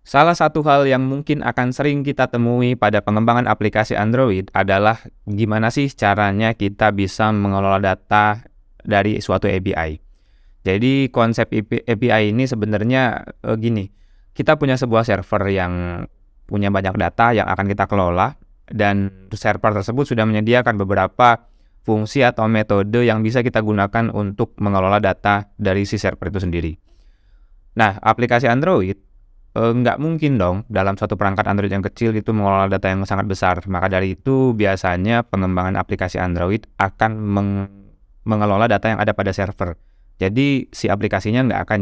Salah satu hal yang mungkin akan sering kita temui pada pengembangan aplikasi Android adalah gimana sih caranya kita bisa mengelola data dari suatu API. Jadi konsep API ini sebenarnya gini, kita punya sebuah server yang punya banyak data yang akan kita kelola dan server tersebut sudah menyediakan beberapa fungsi atau metode yang bisa kita gunakan untuk mengelola data dari si server itu sendiri. Nah, aplikasi Android nggak mungkin dong dalam suatu perangkat Android yang kecil itu mengelola data yang sangat besar. Maka dari itu biasanya pengembangan aplikasi Android akan mengelola data yang ada pada server. Jadi si aplikasinya nggak akan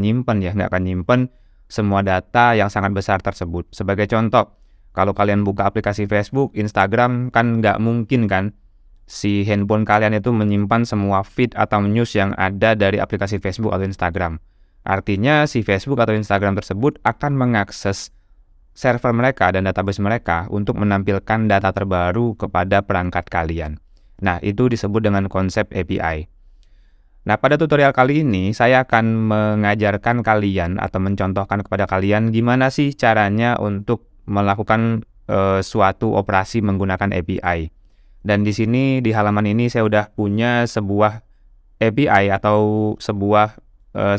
nyimpen semua data yang sangat besar tersebut. Sebagai contoh, kalau kalian buka aplikasi Facebook, Instagram, kan nggak mungkin kan si handphone kalian itu menyimpan semua feed atau news yang ada dari aplikasi Facebook atau Instagram. Artinya si Facebook atau Instagram tersebut akan mengakses server mereka dan database mereka untuk menampilkan data terbaru kepada perangkat kalian. Nah, itu disebut dengan konsep API. Nah, pada tutorial kali ini saya akan mengajarkan kalian atau mencontohkan kepada kalian gimana sih caranya untuk melakukan suatu operasi menggunakan API. Dan di sini di halaman ini saya udah punya sebuah API atau sebuah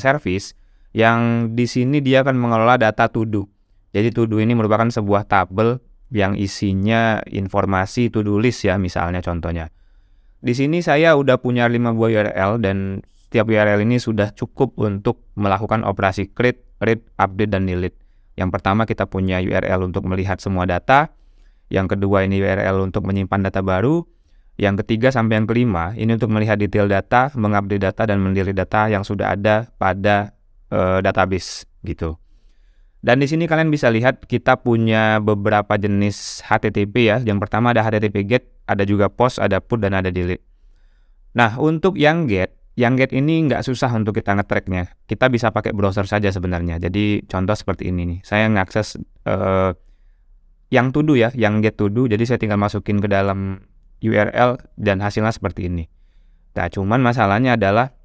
service yang di sini dia akan mengelola data to do. Jadi to do ini merupakan sebuah tabel yang isinya informasi to do list ya, misalnya contohnya. Di sini saya udah punya 5 buah URL dan setiap URL ini sudah cukup untuk melakukan operasi create, read, update, dan delete. Yang pertama kita punya URL untuk melihat semua data. Yang kedua ini URL untuk menyimpan data baru. Yang ketiga sampai yang kelima ini untuk melihat detail data, mengupdate data, dan mendelete data yang sudah ada pada database gitu. Dan di sini kalian bisa lihat kita punya beberapa jenis HTTP ya. Yang pertama ada HTTP GET, ada juga POST, ada PUT, dan ada delete. Nah, untuk yang GET ini nggak susah untuk kita nge-tracknya. Kita bisa pakai browser saja sebenarnya. Jadi contoh seperti ini nih. Saya ngakses yang to do ya, yang GET to do. Jadi saya tinggal masukin ke dalam URL dan hasilnya seperti ini. Nah, cuman masalahnya adalah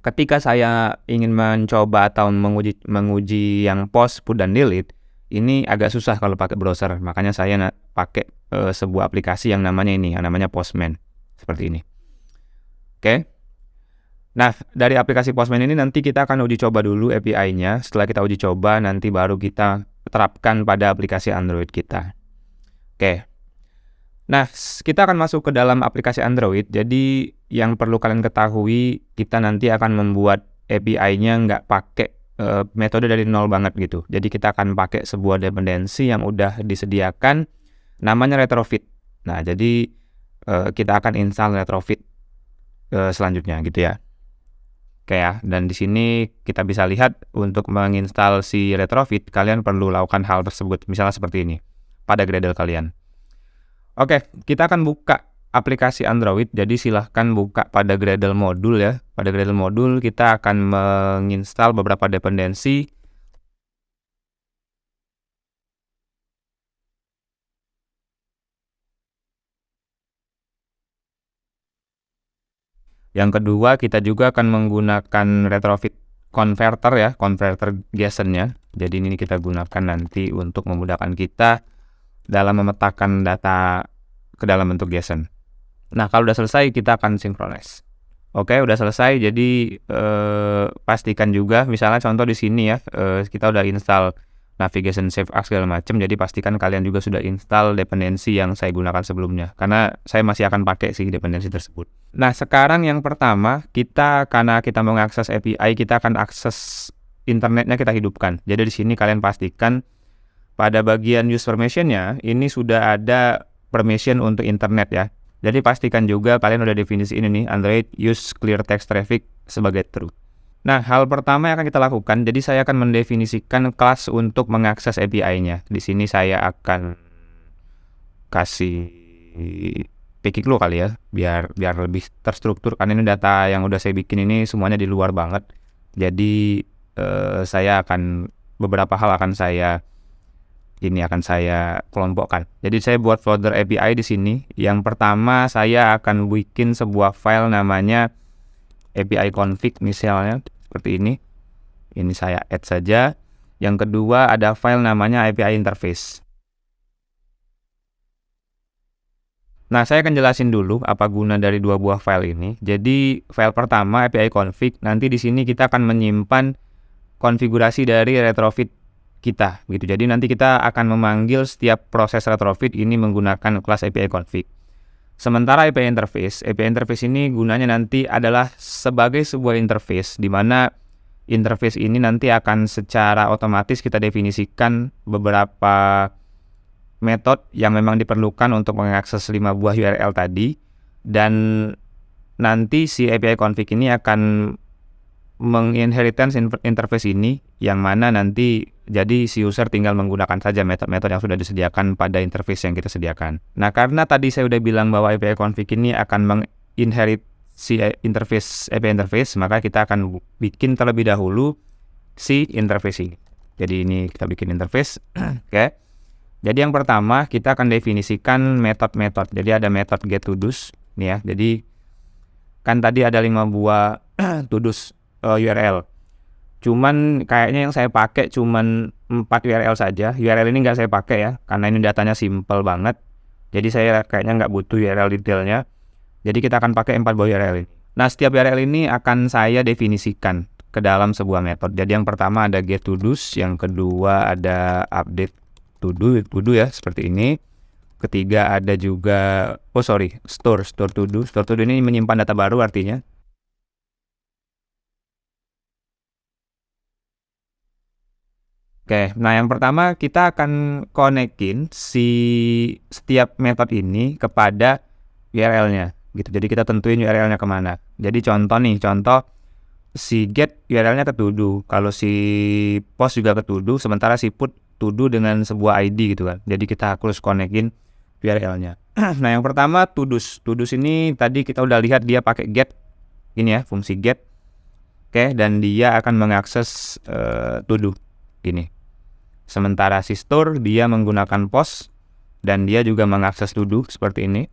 ketika saya ingin mencoba atau menguji yang POST, PUT, dan delete, ini agak susah kalau pakai browser. Makanya saya pakai sebuah aplikasi yang namanya Postman. Seperti ini. Oke. Nah, dari aplikasi Postman ini nanti kita akan uji coba dulu API-nya. Setelah kita uji coba, nanti baru kita terapkan pada aplikasi Android kita. Oke. Nah, kita akan masuk ke dalam aplikasi Android. Jadi, yang perlu kalian ketahui, kita nanti akan membuat API-nya nggak pakai metode dari nol banget gitu. Jadi, kita akan pakai sebuah dependensi yang udah disediakan, namanya retrofit. Nah, jadi kita akan install retrofit selanjutnya gitu ya. Oke ya, dan di sini kita bisa lihat untuk menginstal si retrofit, kalian perlu lakukan hal tersebut. Misalnya seperti ini, pada Gradle kalian. Oke, kita akan buka aplikasi Android. Jadi silahkan buka pada Gradle modul ya. Pada Gradle modul kita akan menginstal beberapa dependensi. Yang kedua, kita juga akan menggunakan retrofit converter ya, converter JSON-nya. Jadi ini kita gunakan nanti untuk memudahkan kita dalam memetakan data ke dalam bentuk JSON. Nah, kalau udah selesai kita akan synchronize. Oke, udah selesai. Jadi pastikan juga, misalnya contoh di sini ya, kita udah install navigation save as segala macam. Jadi pastikan kalian juga sudah install dependensi yang saya gunakan sebelumnya, karena saya masih akan pakai sih dependensi tersebut. Nah, sekarang yang pertama karena kita mau mengakses API, kita akan akses internetnya kita hidupkan. Jadi di sini kalian pastikan pada bagian use permission-nya ini sudah ada permission untuk internet ya. Jadi pastikan juga kalian udah definisi ini nih, Android use clear text traffic sebagai true. Nah, hal pertama yang akan kita lakukan, jadi saya akan mendefinisikan kelas untuk mengakses API-nya. Di sini saya akan kasih pkeyclue kali ya, biar lebih terstruktur. Karena ini data yang udah saya bikin ini semuanya di luar banget. Jadi saya akan beberapa hal akan saya kelompokkan. Jadi saya buat folder API di sini. Yang pertama saya akan bikin sebuah file namanya API config misalnya seperti ini. Ini saya add saja. Yang kedua ada file namanya API interface. Nah, saya akan jelasin dulu apa guna dari dua buah file ini. Jadi, file pertama API config, nanti di sini kita akan menyimpan konfigurasi dari retrofit kita gitu. Jadi nanti kita akan memanggil setiap proses retrofit ini menggunakan kelas API config. Sementara API interface ini gunanya nanti adalah sebagai sebuah interface di mana interface ini nanti akan secara otomatis kita definisikan beberapa metode yang memang diperlukan untuk mengakses 5 buah URL tadi, dan nanti si API config ini akan menginheritance interface ini, yang mana nanti jadi si user tinggal menggunakan saja metode-metode yang sudah disediakan pada interface yang kita sediakan. Nah, karena tadi saya udah bilang bahwa API config ini akan menginherit si interface API interface, maka kita akan bikin terlebih dahulu si interface ini. Jadi ini kita bikin interface. Oke. Jadi yang pertama kita akan definisikan metode-metode. Jadi ada metode getToDo's nih ya. Jadi kan tadi ada 5 buah toDo's URL. Cuman kayaknya yang saya pakai cuman 4 URL saja. URL ini nggak saya pakai ya, karena ini datanya simple banget. Jadi saya kayaknya nggak butuh URL detailnya. Jadi kita akan pakai 4 buah URL ini. Nah, setiap URL ini akan saya definisikan ke dalam sebuah metode. Jadi yang pertama ada getToDo's, yang kedua ada update to-do ya, seperti ini. Ketiga ada juga store to-do. Store to-do ini menyimpan data baru artinya. Oke, nah yang pertama kita akan konekin si setiap metode ini kepada URL-nya gitu. Jadi kita tentuin URL-nya kemana. Jadi contoh si get URL-nya ke to-do, kalau si post juga ke to-do, sementara si put to-do dengan sebuah ID gitu kan. Jadi kita harus konekin URL-nya. Nah, yang pertama to-do's. To-do's ini tadi kita udah lihat dia pakai get ini ya, fungsi get. Oke, dan dia akan mengakses to-do gini. Sementara si store dia menggunakan post dan dia juga mengakses to-do seperti ini.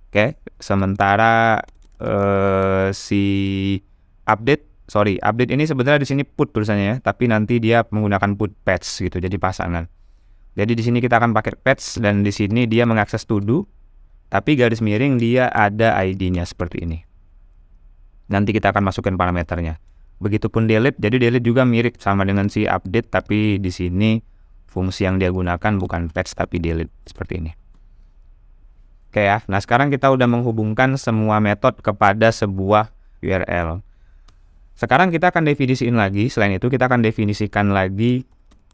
Oke, sementara si update ini sebenarnya di sini put tulisannya ya, tapi nanti dia menggunakan put patch gitu, jadi pasangan. Jadi di sini kita akan pakai patch dan di sini dia mengakses to-do, tapi garis miring dia ada ID-nya seperti ini. Nanti kita akan masukkan parameternya. Begitupun delete, jadi delete juga mirip sama dengan si update, tapi di sini fungsi yang dia gunakan bukan patch tapi delete seperti ini. Oke ya, nah sekarang kita udah menghubungkan semua metode kepada sebuah URL. Sekarang kita akan definisiin lagi, selain itu kita akan definisikan lagi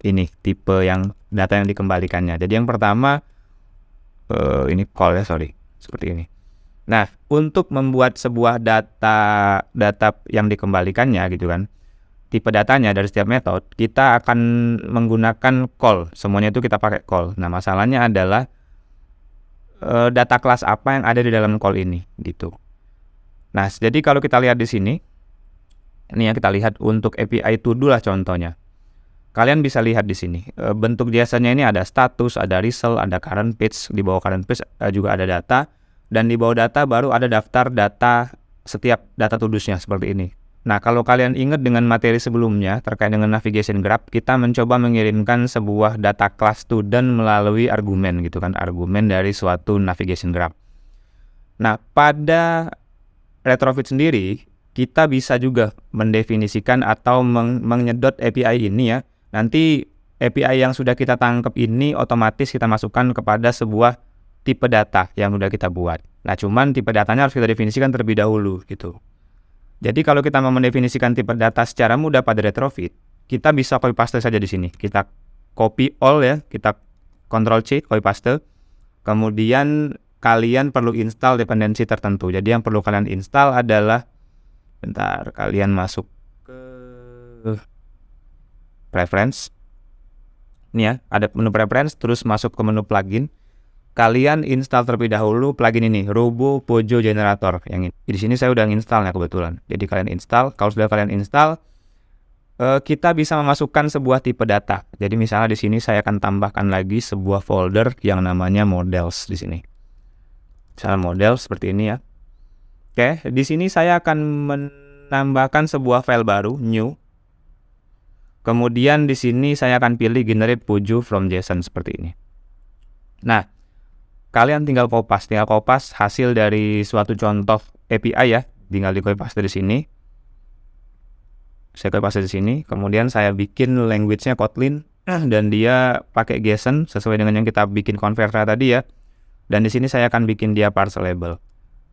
ini tipe yang data yang dikembalikannya. Jadi yang pertama ini call ya, seperti ini. Nah, untuk membuat sebuah data yang dikembalikannya gitu kan, tipe datanya dari setiap metode, kita akan menggunakan call. Semuanya itu kita pakai call. Nah, masalahnya adalah data kelas apa yang ada di dalam call ini gitu. Nah, jadi kalau kita lihat di sini, ini yang kita lihat untuk API to-do lah contohnya. Kalian bisa lihat di sini bentuk jasanya ini ada status, ada result, ada current page. Di bawah current page juga ada data, dan di bawah data baru ada daftar data setiap data to-do's-nya seperti ini. Nah, kalau kalian ingat dengan materi sebelumnya terkait dengan navigation graph, kita mencoba mengirimkan sebuah data class student melalui argumen gitu kan, argumen dari suatu navigation graph. Nah, pada retrofit sendiri kita bisa juga mendefinisikan atau menyedot API ini ya. Nanti API yang sudah kita tangkap ini otomatis kita masukkan kepada sebuah tipe data yang sudah kita buat. Nah, cuman tipe datanya harus kita definisikan terlebih dahulu gitu. Jadi kalau kita mau mendefinisikan tipe data secara mudah pada retrofit, kita bisa copy paste saja di sini. Kita copy all ya, kita Ctrl C, copy paste. Kemudian kalian perlu install dependensi tertentu. Jadi yang perlu kalian install adalah kalian masuk ke preference. Ini ya, ada menu preference, terus masuk ke menu plugin. Kalian install terlebih dahulu plugin ini, Robo Pojo Generator yang ini. Di sini saya udah installnya kebetulan. Jadi kalian install, kalau sudah kalian install, kita bisa memasukkan sebuah tipe data. Jadi misalnya di sini saya akan tambahkan lagi sebuah folder yang namanya models di sini. Misalnya model seperti ini ya. Oke, di sini saya akan menambahkan sebuah file baru, new. Kemudian di sini saya akan pilih generate puju from JSON seperti ini. Nah, kalian tinggal copy hasil dari suatu contoh API ya, tinggal di copy paste dari sini. Saya copy paste di sini, kemudian saya bikin language-nya Kotlin dan dia pakai JSON sesuai dengan yang kita bikin converter tadi ya. Dan di sini saya akan bikin dia parse label.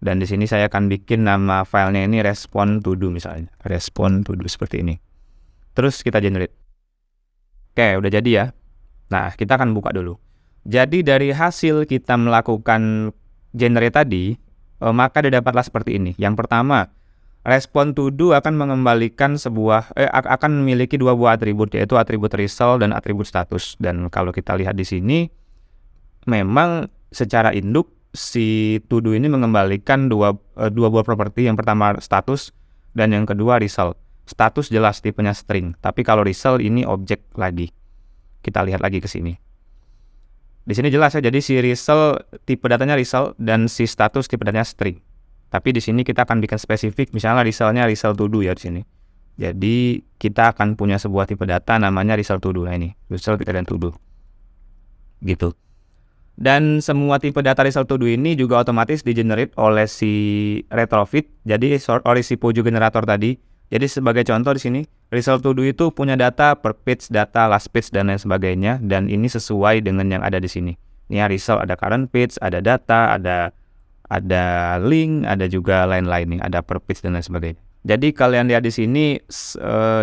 Dan di sini saya akan bikin nama filenya ini respond to do misalnya, respond to do seperti ini. Terus kita generate. Oke, udah jadi ya. Nah, kita akan buka dulu. Jadi dari hasil kita melakukan generate tadi, maka didapatlah seperti ini. Yang pertama, respond to do akan mengembalikan akan memiliki dua buah atribut, yaitu atribut result dan atribut status. Dan kalau kita lihat di sini, memang secara induk si to do ini mengembalikan dua buah properti. Yang pertama status dan yang kedua result. Status jelas tipenya string, tapi kalau result ini objek lagi. Kita lihat lagi ke sini. Di sini jelas ya, jadi si result tipe datanya result dan si status tipe datanya string. Tapi di sini kita akan bikin spesifik, misalnya resultnya result to do ya di sini. Jadi kita akan punya sebuah tipe data namanya result to do. Nah ini, result dan to do. Gitu. Dan semua tipe data result to do ini juga otomatis di-generate oleh si retrofit. Jadi oleh si puju generator tadi. Jadi sebagai contoh di sini, result to do itu punya data per page, data last page dan lain sebagainya, dan ini sesuai dengan yang ada di sini. Ini ya, result ada current page, ada data, ada link, ada juga lain-lain nih, ada per page dan lain sebagainya. Jadi kalian lihat di sini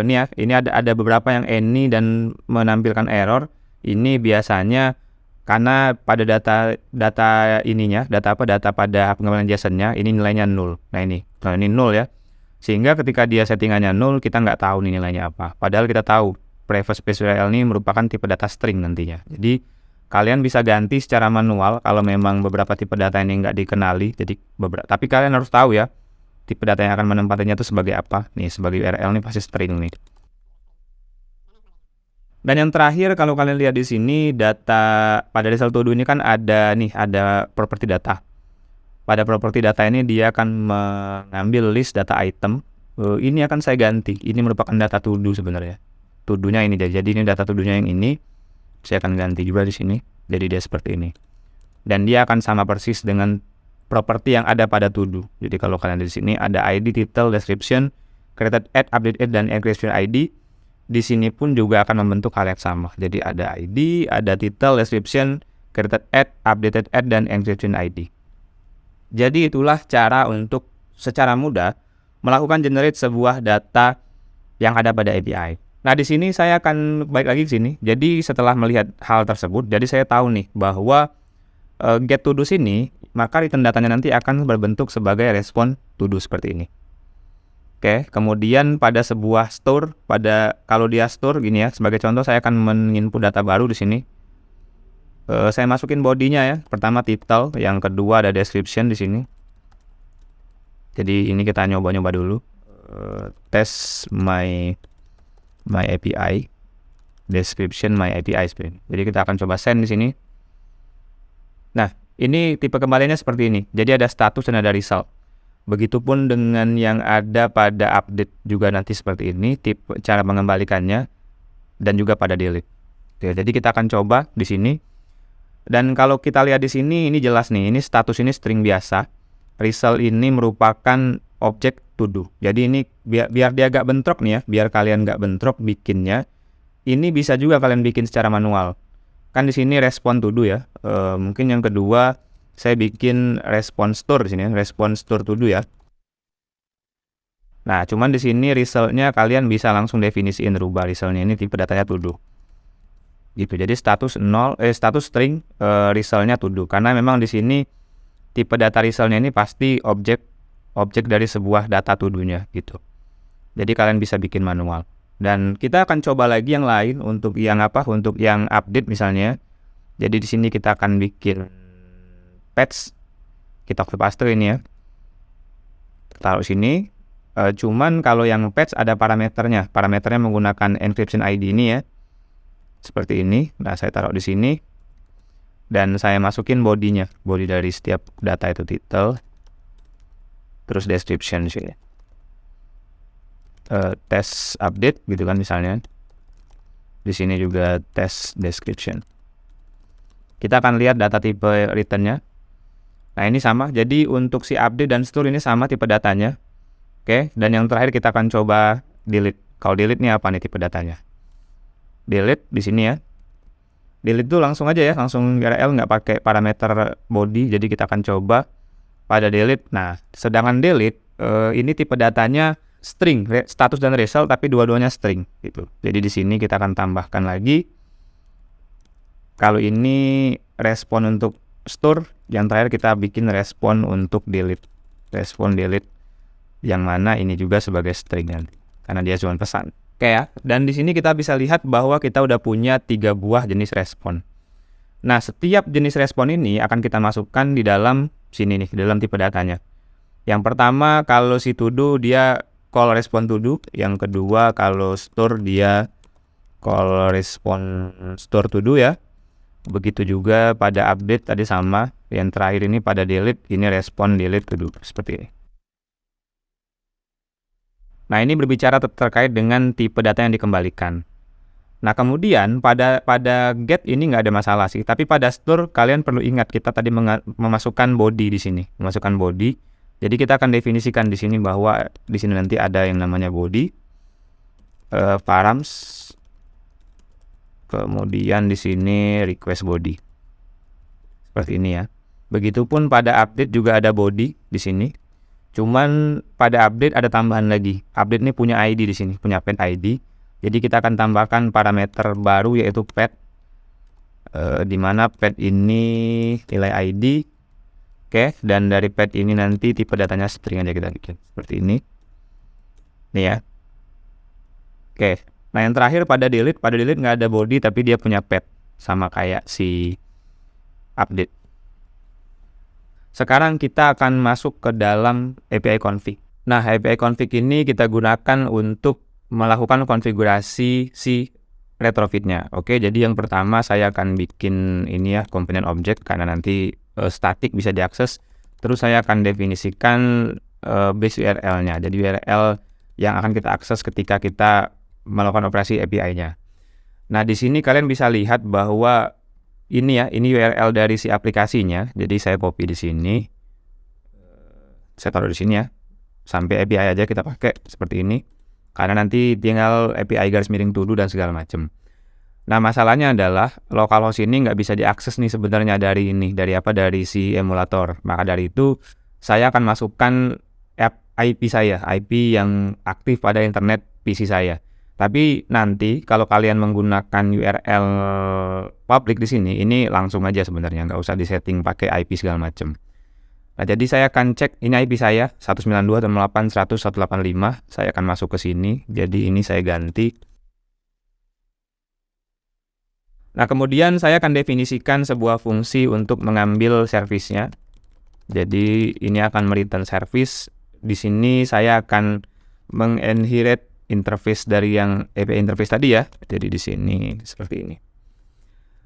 nih ya, ini ada beberapa yang any dan menampilkan error. Ini biasanya karena pada data ininya, data pada pengembangan JSON-nya ini nilainya 0. Nah ini 0 ya. Sehingga ketika dia settingannya 0, kita nggak tahu nih nilainya apa. Padahal kita tahu private space URL ini merupakan tipe data string nantinya. Jadi kalian bisa ganti secara manual kalau memang beberapa tipe data ini nggak dikenali. Jadi tapi kalian harus tahu ya tipe data yang akan menempatinya itu sebagai apa. Nih sebagai URL ini pasti string nih. Dan yang terakhir kalau kalian lihat di sini data pada result to do ini kan ada properti data. Pada properti data ini dia akan mengambil list data item. Ini akan saya ganti. Ini merupakan data to do sebenarnya. To do-nya ini jadi ini data to do-nya yang ini. Saya akan ganti juga di sini. Jadi dia seperti ini. Dan dia akan sama persis dengan properti yang ada pada to do. Jadi kalau kalian di sini ada ID, title, description, created add, updated dan encryption ID. Di sini pun juga akan membentuk hal yang sama. Jadi ada ID, ada title, description, created add, updated add dan encryption ID. Jadi itulah cara untuk secara mudah melakukan generate sebuah data yang ada pada API. Nah, di sini saya akan balik lagi ke sini. Jadi setelah melihat hal tersebut, jadi saya tahu nih bahwa get to do sini, maka return datanya nanti akan berbentuk sebagai respond to do seperti ini. Oke, kemudian pada sebuah store, kalau dia store gini ya, sebagai contoh saya akan menginput data baru di sini. Saya masukin bodinya ya. Pertama title, yang kedua ada description di sini. Jadi ini kita nyoba-nyoba dulu. Test my API, description my API seperti ini. Jadi kita akan coba send di sini. Nah, ini tipe kembaliannya seperti ini. Jadi ada status dan ada result. Begitupun dengan yang ada pada update juga nanti seperti ini, tipe cara mengembalikannya dan juga pada delete. Oke, jadi kita akan coba di sini. Dan kalau kita lihat di sini, ini jelas nih, ini status ini string biasa. Result ini merupakan objek to do. Jadi ini biar dia agak bentrok nih ya, biar kalian nggak bentrok bikinnya. Ini bisa juga kalian bikin secara manual. Kan di sini respond to do ya. Mungkin yang kedua saya bikin response store di sini, response store to do ya. Nah, cuman di sini resultnya kalian bisa langsung definisiin rubah resultnya ini tipe datanya to do. Gitu. Jadi status string resultnya to do karena memang di sini tipe data resultnya ini pasti objek dari sebuah data to do-nya gitu. Jadi kalian bisa bikin manual. Dan kita akan coba lagi yang lain untuk yang update misalnya. Jadi di sini kita akan bikin patch. Kita copy paste ini ya. Taruh sini. Cuman kalau yang patch ada parameternya. Parameternya menggunakan encryption ID ini ya. Seperti ini. Nah, saya taruh di sini. Dan saya masukin bodinya. Body dari setiap data itu title. Terus description sih. Test update gitu kan misalnya. Di sini juga test description. Kita akan lihat data tipe returnnya. Nah ini sama, jadi untuk si update dan store ini sama tipe datanya. Oke, dan yang terakhir kita akan coba delete. Kalau delete nih apa nih tipe datanya? Delete di sini ya. Delete tuh langsung aja ya, langsung URL, nggak pakai parameter body. Jadi kita akan coba pada delete. Nah, sedangkan delete ini tipe datanya string, status dan result, tapi dua-duanya string gitu. Jadi di sini kita akan tambahkan lagi. Kalau ini respon untuk store, yang terakhir kita bikin respon untuk delete. Respon delete yang mana ini juga sebagai string nanti, karena dia cuma pesan. Oke ya, dan di sini kita bisa lihat bahwa kita udah punya 3 buah jenis respon. Nah, setiap jenis respon ini akan kita masukkan di dalam sini nih, di dalam tipe datanya. Yang pertama kalau si to do dia call respon to do, yang kedua kalau store dia call respon store to do ya. Begitu juga pada update tadi sama, yang terakhir ini pada delete ini respon delete to do seperti ini. Nah, ini berbicara terkait dengan tipe data yang dikembalikan. Nah, kemudian pada get ini nggak ada masalah sih, tapi pada store kalian perlu ingat kita tadi memasukkan body di sini, memasukkan body. Jadi kita akan definisikan di sini bahwa di sini nanti ada yang namanya body, params, kemudian di sini request body, seperti ini ya. Begitupun pada update juga ada body di sini. Cuman pada update ada tambahan lagi. Update ini punya ID di sini, punya pet ID. Jadi kita akan tambahkan parameter baru yaitu pet, di mana pet ini nilai ID. Oke, dan dari pet ini nanti tipe datanya string aja kita bikin seperti ini. Nih ya. Oke. Nah yang terakhir pada delete nggak ada body tapi dia punya pet, sama kayak si update. Sekarang kita akan masuk ke dalam API config. Nah, API config ini kita gunakan untuk melakukan konfigurasi si retrofitnya. Oke, jadi yang pertama saya akan bikin ini ya, component object, karena nanti static bisa diakses. Terus saya akan definisikan base URL-nya. Jadi URL yang akan kita akses ketika kita melakukan operasi API-nya. Nah, di sini kalian bisa lihat bahwa ini ya, ini URL dari si aplikasinya. Jadi saya copy di sini, saya taruh di sini ya, sampai API aja kita pakai seperti ini, karena nanti tinggal API garis miring to do dan segala macam. Nah masalahnya adalah localhost ini nggak bisa diakses nih sebenarnya dari ini, dari si emulator. Maka dari itu saya akan masukkan IP saya, IP yang aktif pada internet PC saya. Tapi nanti kalau kalian menggunakan URL public di sini, ini langsung aja sebenarnya, nggak usah disetting pakai IP segala macam. Nah, jadi saya akan cek ini IP saya 192.168.185. Saya akan masuk ke sini. Jadi ini saya ganti. Nah, kemudian saya akan definisikan sebuah fungsi untuk mengambil servisnya. Jadi ini akan mereturn service. Di sini saya akan menginherit interface dari yang API interface tadi ya. Jadi di sini seperti ini.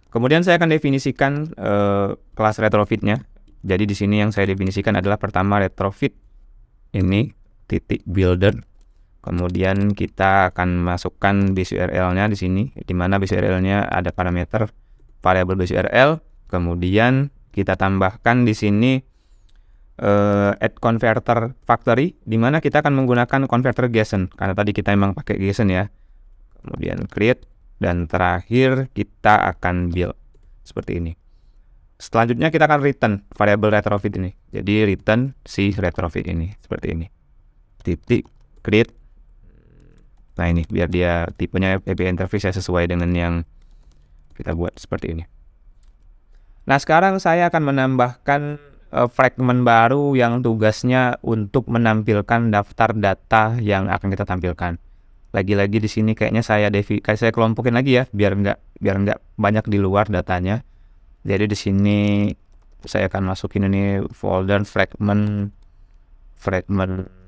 Kemudian saya akan definisikan kelas retrofitnya. Jadi di sini yang saya definisikan adalah pertama retrofit ini titik builder. Kemudian kita akan masukkan base URL-nya di sini, di mana base URL-nya ada parameter variable base URL. Kemudian kita tambahkan di sini add converter factory, di mana kita akan menggunakan converter JSON karena tadi kita memang pakai JSON ya. Kemudian create dan terakhir kita akan build seperti ini. Selanjutnya kita akan return variable retrofit ini. Jadi return si retrofit ini seperti ini. Titik create. Nah ini biar dia tipenya API interface sesuai dengan yang kita buat seperti ini. Nah sekarang saya akan menambahkan fragment baru yang tugasnya untuk menampilkan daftar data yang akan kita tampilkan. Lagi-lagi di sini kayaknya saya kelompokin lagi ya, biar nggak banyak di luar datanya. Jadi di sini saya akan masukin ini folder fragment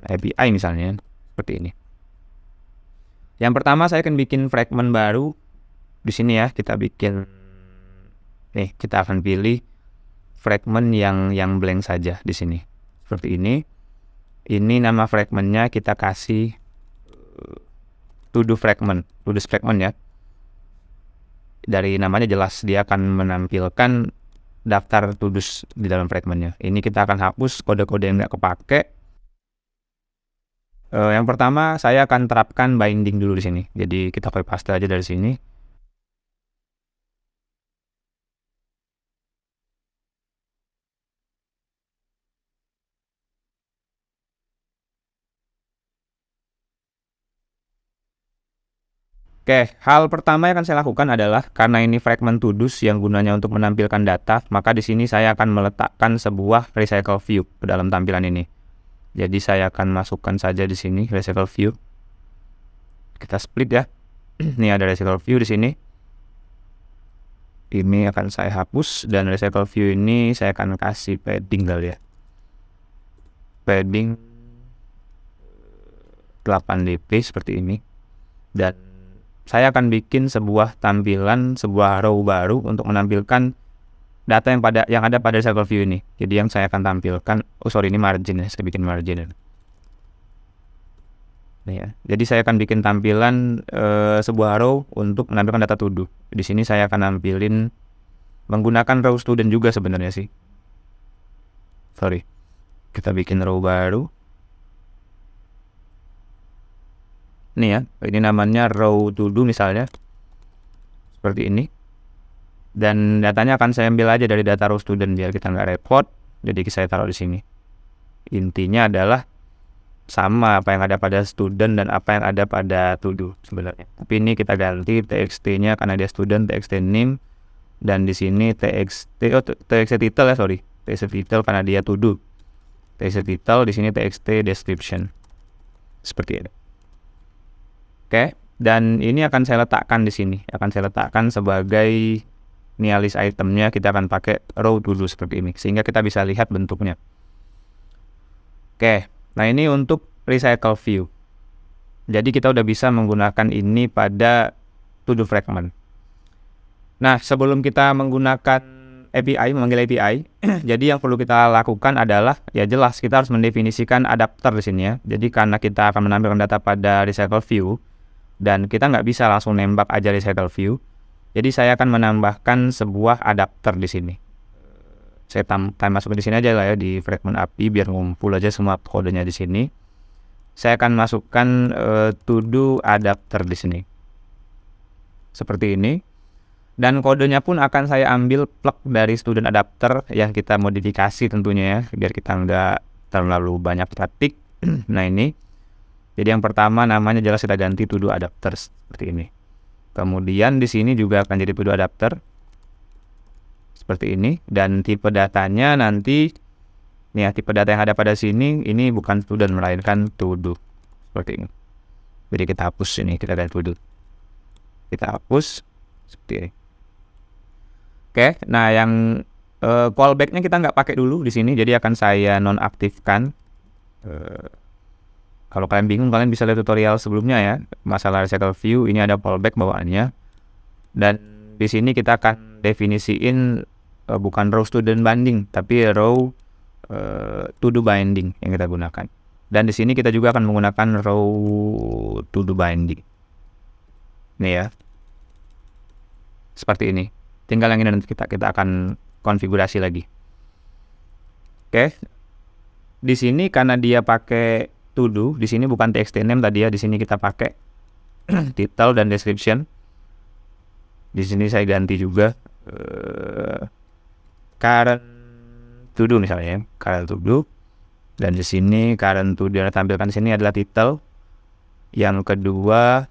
API misalnya seperti ini. Yang pertama saya akan bikin fragment baru di sini ya, kita akan pilih fragment yang blank saja di sini. Seperti ini. Ini nama fragmentnya kita kasih to do fragment ya. dari namanya jelas dia akan menampilkan daftar to-dos di dalam fragmentnya. Ini kita akan hapus kode-kode yang nggak kepake. Yang pertama saya akan terapkan binding dulu di sini. Jadi kita copy paste aja dari sini. Oke, hal pertama yang akan saya lakukan adalah karena ini fragment to-dos yang gunanya untuk menampilkan data, maka di sini saya akan meletakkan sebuah recycle view ke dalam tampilan ini. Jadi saya akan masukkan saja di sini recycle view. Kita split ya. Ini ada recycle view di sini. Ini akan saya hapus dan recycle view ini saya akan kasih padding kali ya. Padding 8 dp seperti ini. Dan saya akan bikin sebuah tampilan, sebuah row baru untuk menampilkan data yang ada pada recycle view ini. Jadi yang saya akan tampilkan, ini margin ya, saya bikin margin. Nih ya. Jadi saya akan bikin tampilan sebuah row untuk menampilkan data to do. Di sini saya akan nampilin menggunakan row student juga sebenarnya sih. Kita bikin row baru. Nih ya, ini namanya row to do misalnya. Seperti ini. Dan datanya akan saya ambil aja dari data row student biar kita nggak repot. Jadi saya taruh di sini. Intinya adalah sama apa yang ada pada student dan apa yang ada pada to do sebenarnya. Tapi ini kita ganti txt-nya karena dia student, txt name, dan di sini txt title ya, txt title karena dia to do. Txt title di sini txt description. Seperti ini. Oke, dan ini akan saya letakkan di sini. Akan saya letakkan sebagai list itemnya, kita akan pakai row to do seperti ini sehingga kita bisa lihat bentuknya. Oke. Nah, ini untuk recycle view. Jadi kita udah bisa menggunakan ini pada to-do fragment. Nah, sebelum kita menggunakan API, memanggil API, jadi yang perlu kita lakukan adalah, ya jelas kita harus mendefinisikan adapter di sini ya. Jadi karena kita akan menampilkan data pada recycle view, dan kita nggak bisa langsung nembak aja recycle view, jadi saya akan menambahkan sebuah adapter di sini. Saya masukin di sini aja lah ya, di fragment API biar ngumpul aja semua kodenya di sini. Saya akan masukkan to do adapter di sini. Seperti ini. Dan kodenya pun akan saya ambil plug dari student adapter yang kita modifikasi tentunya ya, biar kita nggak terlalu banyak ketik. Nah ini. Jadi yang pertama namanya jelas kita ganti to do adapter seperti ini. Kemudian di sini juga akan jadi to do adapter. Seperti ini, dan tipe datanya nanti nih ya, tipe data yang ada pada sini ini bukan student melainkan to do seperti ini. Jadi kita hapus ini, kita ganti to do, kita hapus seperti ini. Oke, nah yang callbacknya kita nggak pakai dulu di sini, jadi akan saya nonaktifkan. Kalau kalian bingung, kalian bisa lihat tutorial sebelumnya ya, masalah recycle view. Ini ada callback bawaannya, dan di sini kita akan definisiin bukan row student binding, tapi row to do binding yang kita gunakan. Dan di sini kita juga akan menggunakan row to do binding. Nih ya, seperti ini. Tinggal yang ini nanti kita akan konfigurasi lagi. Oke, di sini karena dia pakai to do, di sini bukan txt name tadi ya, di sini kita pakai title dan description. Di sini saya ganti juga current to do misalnya ya, current to do. Dan di sini current to do yang ditampilkan di sini adalah title. Yang kedua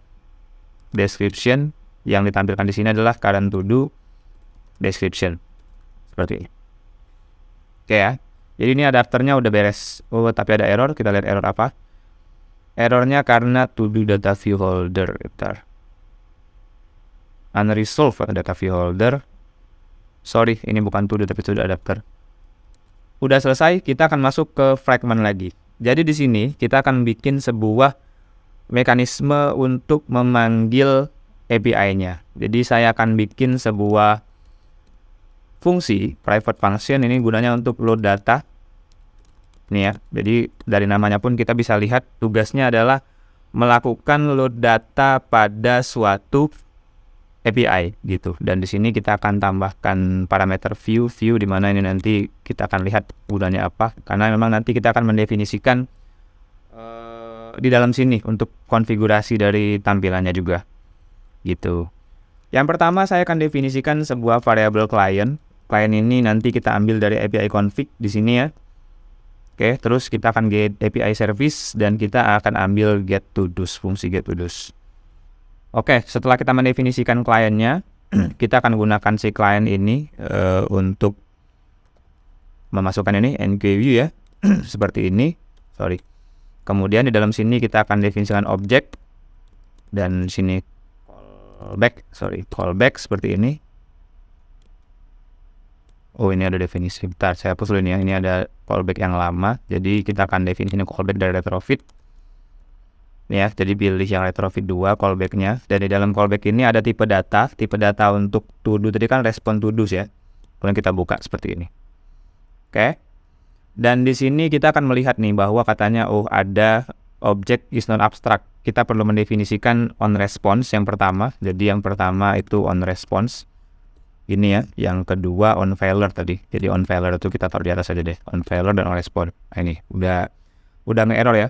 description, yang ditampilkan di sini adalah current to do description. Seperti ini. Oke ya. Jadi ini adapternya udah beres. Oh, tapi ada error. Kita lihat error apa. Errornya karena to do data view holder. Unresolved data view holder. Sorry, ini bukan to do tapi to do adapter. Udah selesai, kita akan masuk ke fragment lagi. Jadi di sini kita akan bikin sebuah mekanisme untuk memanggil API-nya. Jadi saya akan bikin sebuah fungsi private function, ini gunanya untuk load data. Nih ya, jadi dari namanya pun kita bisa lihat tugasnya adalah melakukan load data pada suatu API gitu. Dan di sini kita akan tambahkan parameter view di mana ini nanti kita akan lihat gunanya apa, karena memang nanti kita akan mendefinisikan di dalam sini untuk konfigurasi dari tampilannya juga gitu. Yang pertama saya akan definisikan sebuah variabel client. Client ini nanti kita ambil dari API config di sini ya. Oke, terus kita akan get API service dan kita akan ambil get to do's, fungsi get to do's. Oke, setelah kita mendefinisikan kliennya, kita akan gunakan si client ini untuk memasukkan ini enqueue ya, seperti ini. Sorry. Kemudian di dalam sini kita akan definisikan objek dan sini callback seperti ini. Oh, ini ada definisi. Bentar, saya hapus dulu ini ya. Ini ada callback yang lama. Jadi kita akan definisi callback dari retrofit. Ya, jadi pilih yang retrofit 2 callbacknya. Dan di dalam callback ini ada tipe data untuk to do tadi kan respon to do ya. Kemudian kita buka seperti ini. Oke. Dan di sini kita akan melihat nih bahwa katanya ada object is not abstract. Kita perlu mendefinisikan on response yang pertama. Jadi yang pertama itu on response. Ini ya, yang kedua on failure tadi. Jadi on failure itu kita taruh di atas aja deh. On failure dan on response. Nah, ini udah nge-error ya.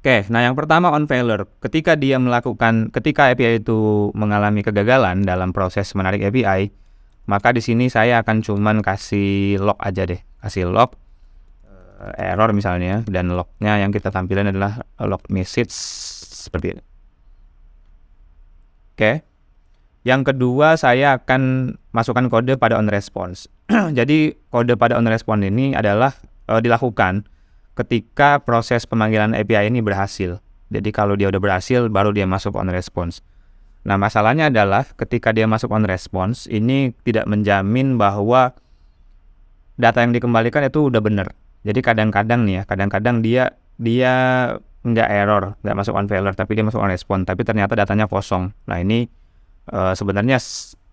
Oke, nah yang pertama on failure. Ketika API itu mengalami kegagalan dalam proses menarik API, maka di sini saya akan cuman kasih log aja deh. Kasih log error misalnya, dan lognya yang kita tampilkan adalah log message seperti ini. Oke. Yang kedua saya akan masukkan kode pada on response. Jadi kode pada on response ini adalah dilakukan ketika proses pemanggilan API ini berhasil. Jadi kalau dia udah berhasil, baru dia masuk on response. Nah, masalahnya adalah ketika dia masuk on response, ini tidak menjamin bahwa data yang dikembalikan itu udah benar. Jadi kadang-kadang nih ya, kadang-kadang dia nggak error, nggak masuk on failure, tapi dia masuk on response, tapi ternyata datanya kosong. Nah, ini sebenarnya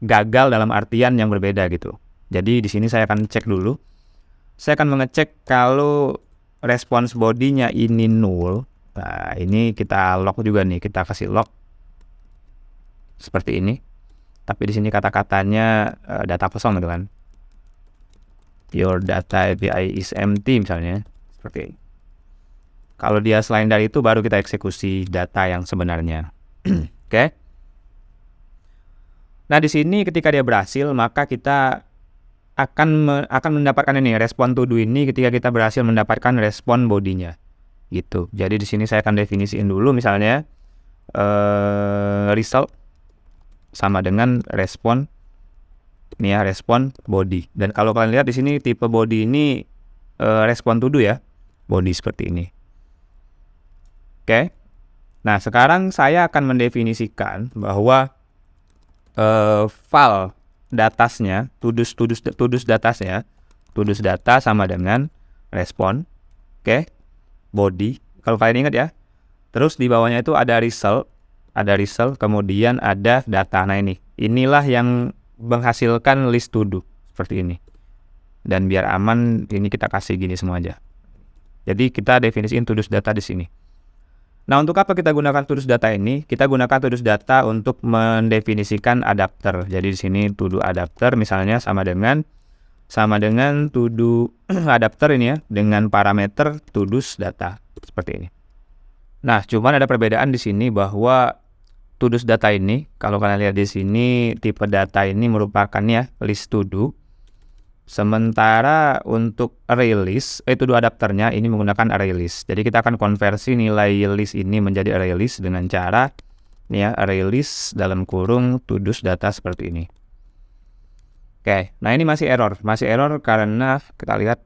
gagal dalam artian yang berbeda gitu. Jadi di sini saya akan cek dulu. Saya akan mengecek kalau response body-nya ini null. Nah, ini kita log juga nih, kita kasih log seperti ini. Tapi di sini kata-katanya data kosong gitu kan. Your data API is empty misalnya, seperti ini. Kalau dia selain dari itu baru kita eksekusi data yang sebenarnya. Oke. Nah, di sini ketika dia berhasil, maka kita akan mendapatkan ini respon to do ini ketika kita berhasil mendapatkan respon bodinya gitu. Jadi di sini saya akan definisiin dulu misalnya result sama dengan respon ini ya, respon body. Dan kalau kalian lihat di sini tipe body ini respon to do ya, body seperti ini. Oke. Nah, sekarang saya akan mendefinisikan bahwa file datasnya, tudus data sama dengan respon, body. Kalau kalian ingat ya. Terus di bawahnya itu ada result, kemudian ada data. Nah, inilah yang menghasilkan list to do seperti ini. Dan biar aman, ini kita kasih gini semua aja. Jadi kita definisiin tudus data di sini. Nah, untuk apa kita gunakan tudus data ini? Kita gunakan tudus data untuk mendefinisikan adapter. Jadi di sini to do adapter misalnya sama dengan to do adapter ini ya, dengan parameter tudus data seperti ini. Nah, cuman ada perbedaan di sini bahwa tudus data ini, kalau kalian lihat di sini tipe data ini merupakan ya list to do. Sementara untuk array list, to do adapternya ini menggunakan array list. Jadi kita akan konversi nilai list ini menjadi array list dengan cara ini ya, array list dalam kurung tudus data seperti ini. Oke, nah ini masih error karena kita lihat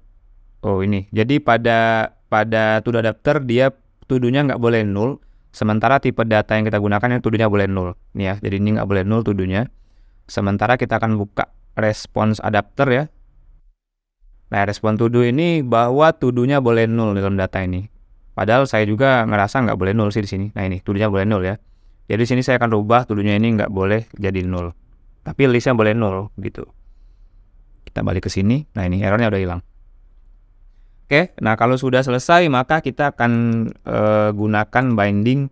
ini. Jadi pada to do adapter dia to-do-nya nggak boleh null, sementara tipe data yang kita gunakan yang to-do-nya boleh null. Nih ya, jadi ini nggak boleh null to-do-nya. Sementara kita akan buka response adapter ya. Nah, respon to do ini bahwa to do-nya boleh null dalam data ini. Padahal saya juga ngerasa nggak boleh null sih di sini. Nah, ini to do-nya boleh null ya. Jadi di sini saya akan rubah to do-nya ini nggak boleh jadi null. Tapi list-nya boleh null gitu. Kita balik ke sini. Nah, ini errornya udah hilang. Oke, nah kalau sudah selesai maka kita akan gunakan binding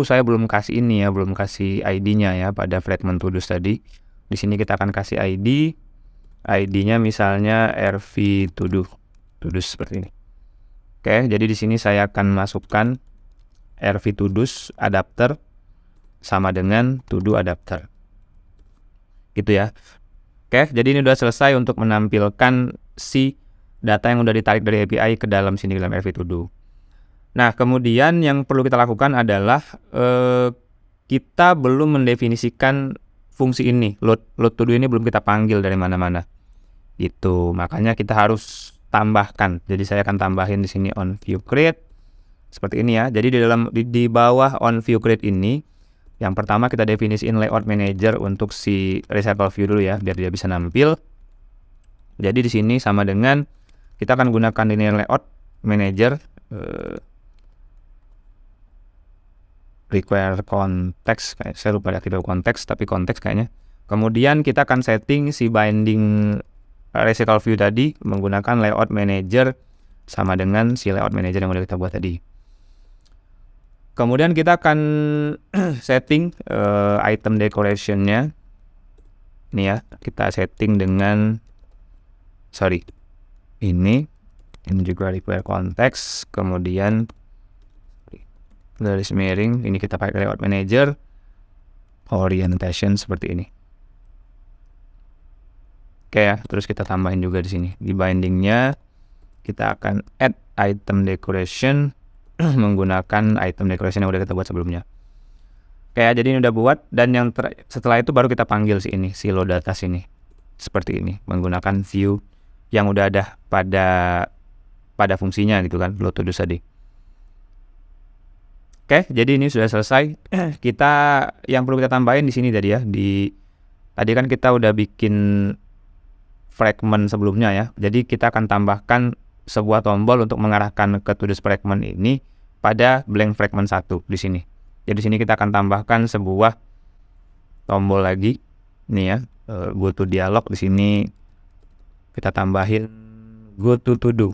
Saya belum kasih ini ya, belum kasih ID-nya ya pada fragment Todo's tadi. Di sini kita akan kasih ID-nya misalnya RV Todo's seperti ini. Oke, jadi di sini saya akan masukkan RV Todo's adapter sama dengan To-Do adapter. Gitu ya. Oke, jadi ini udah selesai untuk menampilkan si data yang udah ditarik dari API ke dalam sini, dalam RV To-Do. Nah, kemudian yang perlu kita lakukan adalah kita belum mendefinisikan fungsi ini, load to do ini belum kita panggil dari mana-mana. Gitu. Makanya kita harus tambahkan. Jadi saya akan tambahin di sini on view create seperti ini ya. Jadi di bawah on view create ini, yang pertama kita definisiin layout manager untuk si recycle view dulu ya, biar dia bisa nampil. Jadi di sini sama dengan kita akan gunakan linear layout manager require context, saya lupa aktifkan konteks, tapi konteks kayaknya. Kemudian kita akan setting si binding recycle view tadi menggunakan layout manager sama dengan si layout manager yang udah kita buat tadi. Kemudian kita akan setting item decoration-nya. Ini ya, kita setting dengan ini juga require context. Kemudian garis miring, ini kita pakai layout manager, orientation seperti ini. Oke ya, terus kita tambahin juga di sini. Di bindingnya kita akan add item decoration menggunakan item decoration yang udah kita buat sebelumnya. Oke ya, jadi ini udah buat, dan yang setelah itu baru kita panggil si load data sini. Seperti ini, menggunakan view yang udah ada pada fungsinya gitu kan, load to do tadi. Oke, jadi ini sudah selesai. Yang perlu kita tambahin di sini tadi ya, tadi kan kita udah bikin fragment sebelumnya ya. Jadi kita akan tambahkan sebuah tombol untuk mengarahkan ke Todo's fragment ini pada blank fragment 1 di sini. Jadi di sini kita akan tambahkan sebuah tombol lagi. Nih ya, go to dialog, di sini kita tambahin go to To-Do.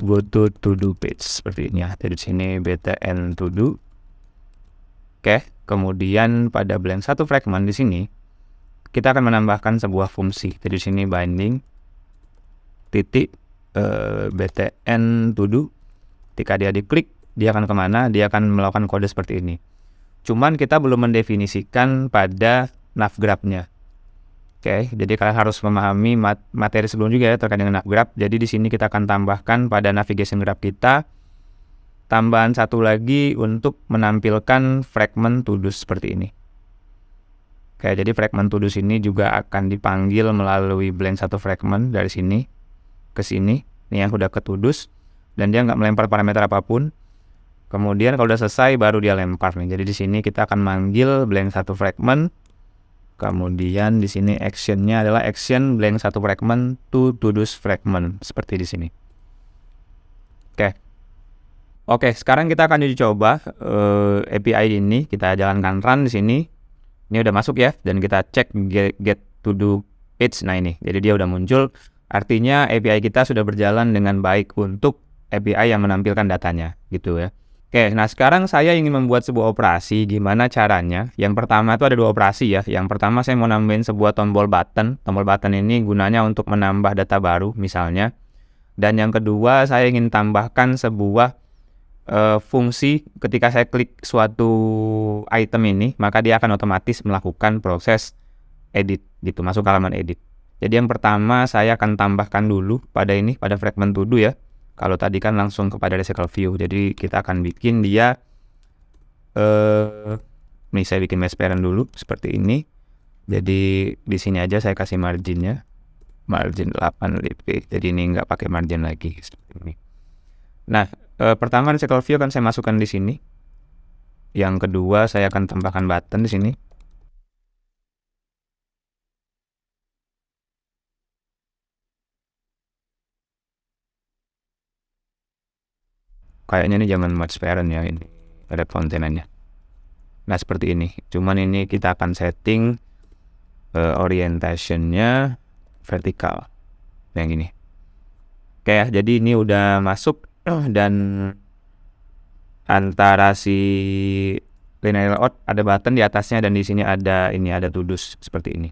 Go to To-Do page seperti ini ya. Jadi di sini btn To-Do. Oke, kemudian pada blank 1 fragment di sini kita akan menambahkan sebuah fungsi. Jadi di sini binding titik btn To-Do. Ketika dia diklik, dia akan kemana? Dia akan melakukan kode seperti ini. Cuman kita belum mendefinisikan pada navgraph-nya. Oke, jadi kalian harus memahami materi sebelum juga ya terkait dengan navgraph. Jadi di sini kita akan tambahkan pada navigation graph kita tambahan satu lagi untuk menampilkan fragment To-Do seperti ini. Oke, jadi fragment To-Do ini juga akan dipanggil melalui blank 1 fragment dari sini ke sini. Ini yang udah ke To-Do dan dia nggak melempar parameter apapun. Kemudian kalau udah selesai baru dia lempar nih. Jadi di sini kita akan manggil blank 1 fragment. Kemudian di sini action-nya adalah action blank 1 fragment to To-Do's fragment seperti di sini. Oke, sekarang kita akan uji coba API ini. Kita jalankan run di sini. Ini udah masuk ya, dan kita cek get to do page. Nah ini, jadi dia udah muncul. Artinya API kita sudah berjalan dengan baik untuk API yang menampilkan datanya, gitu ya. Oke, nah sekarang saya ingin membuat sebuah operasi. Gimana caranya? Yang pertama itu ada 2 operasi ya. Yang pertama saya mau nambahin sebuah tombol button. Tombol button ini gunanya untuk menambah data baru misalnya. Dan yang kedua saya ingin tambahkan sebuah fungsi ketika saya klik suatu item ini, maka dia akan otomatis melakukan proses edit gitu, masuk ke halaman edit. Jadi yang pertama saya akan tambahkan dulu pada fragment To-Do ya. Kalau tadi kan langsung kepada recycle view. Jadi kita akan bikin dia nih saya bikin mesh parent dulu seperti ini. Jadi di sini aja saya kasih marginnya. Margin 8 lp. Jadi ini nggak pakai margin lagi seperti ini. Nah, pertama recycle view akan saya masukkan di sini. Yang kedua saya akan tambahkan button di sini. Kayaknya ini jangan merge parent ya, ini ada kontenannya. Nah seperti ini. Cuman ini kita akan setting orientationnya vertikal yang ini. Oke ya, jadi ini udah masuk dan antara si linear layout ada button di atasnya dan di sini ada to-dos seperti ini.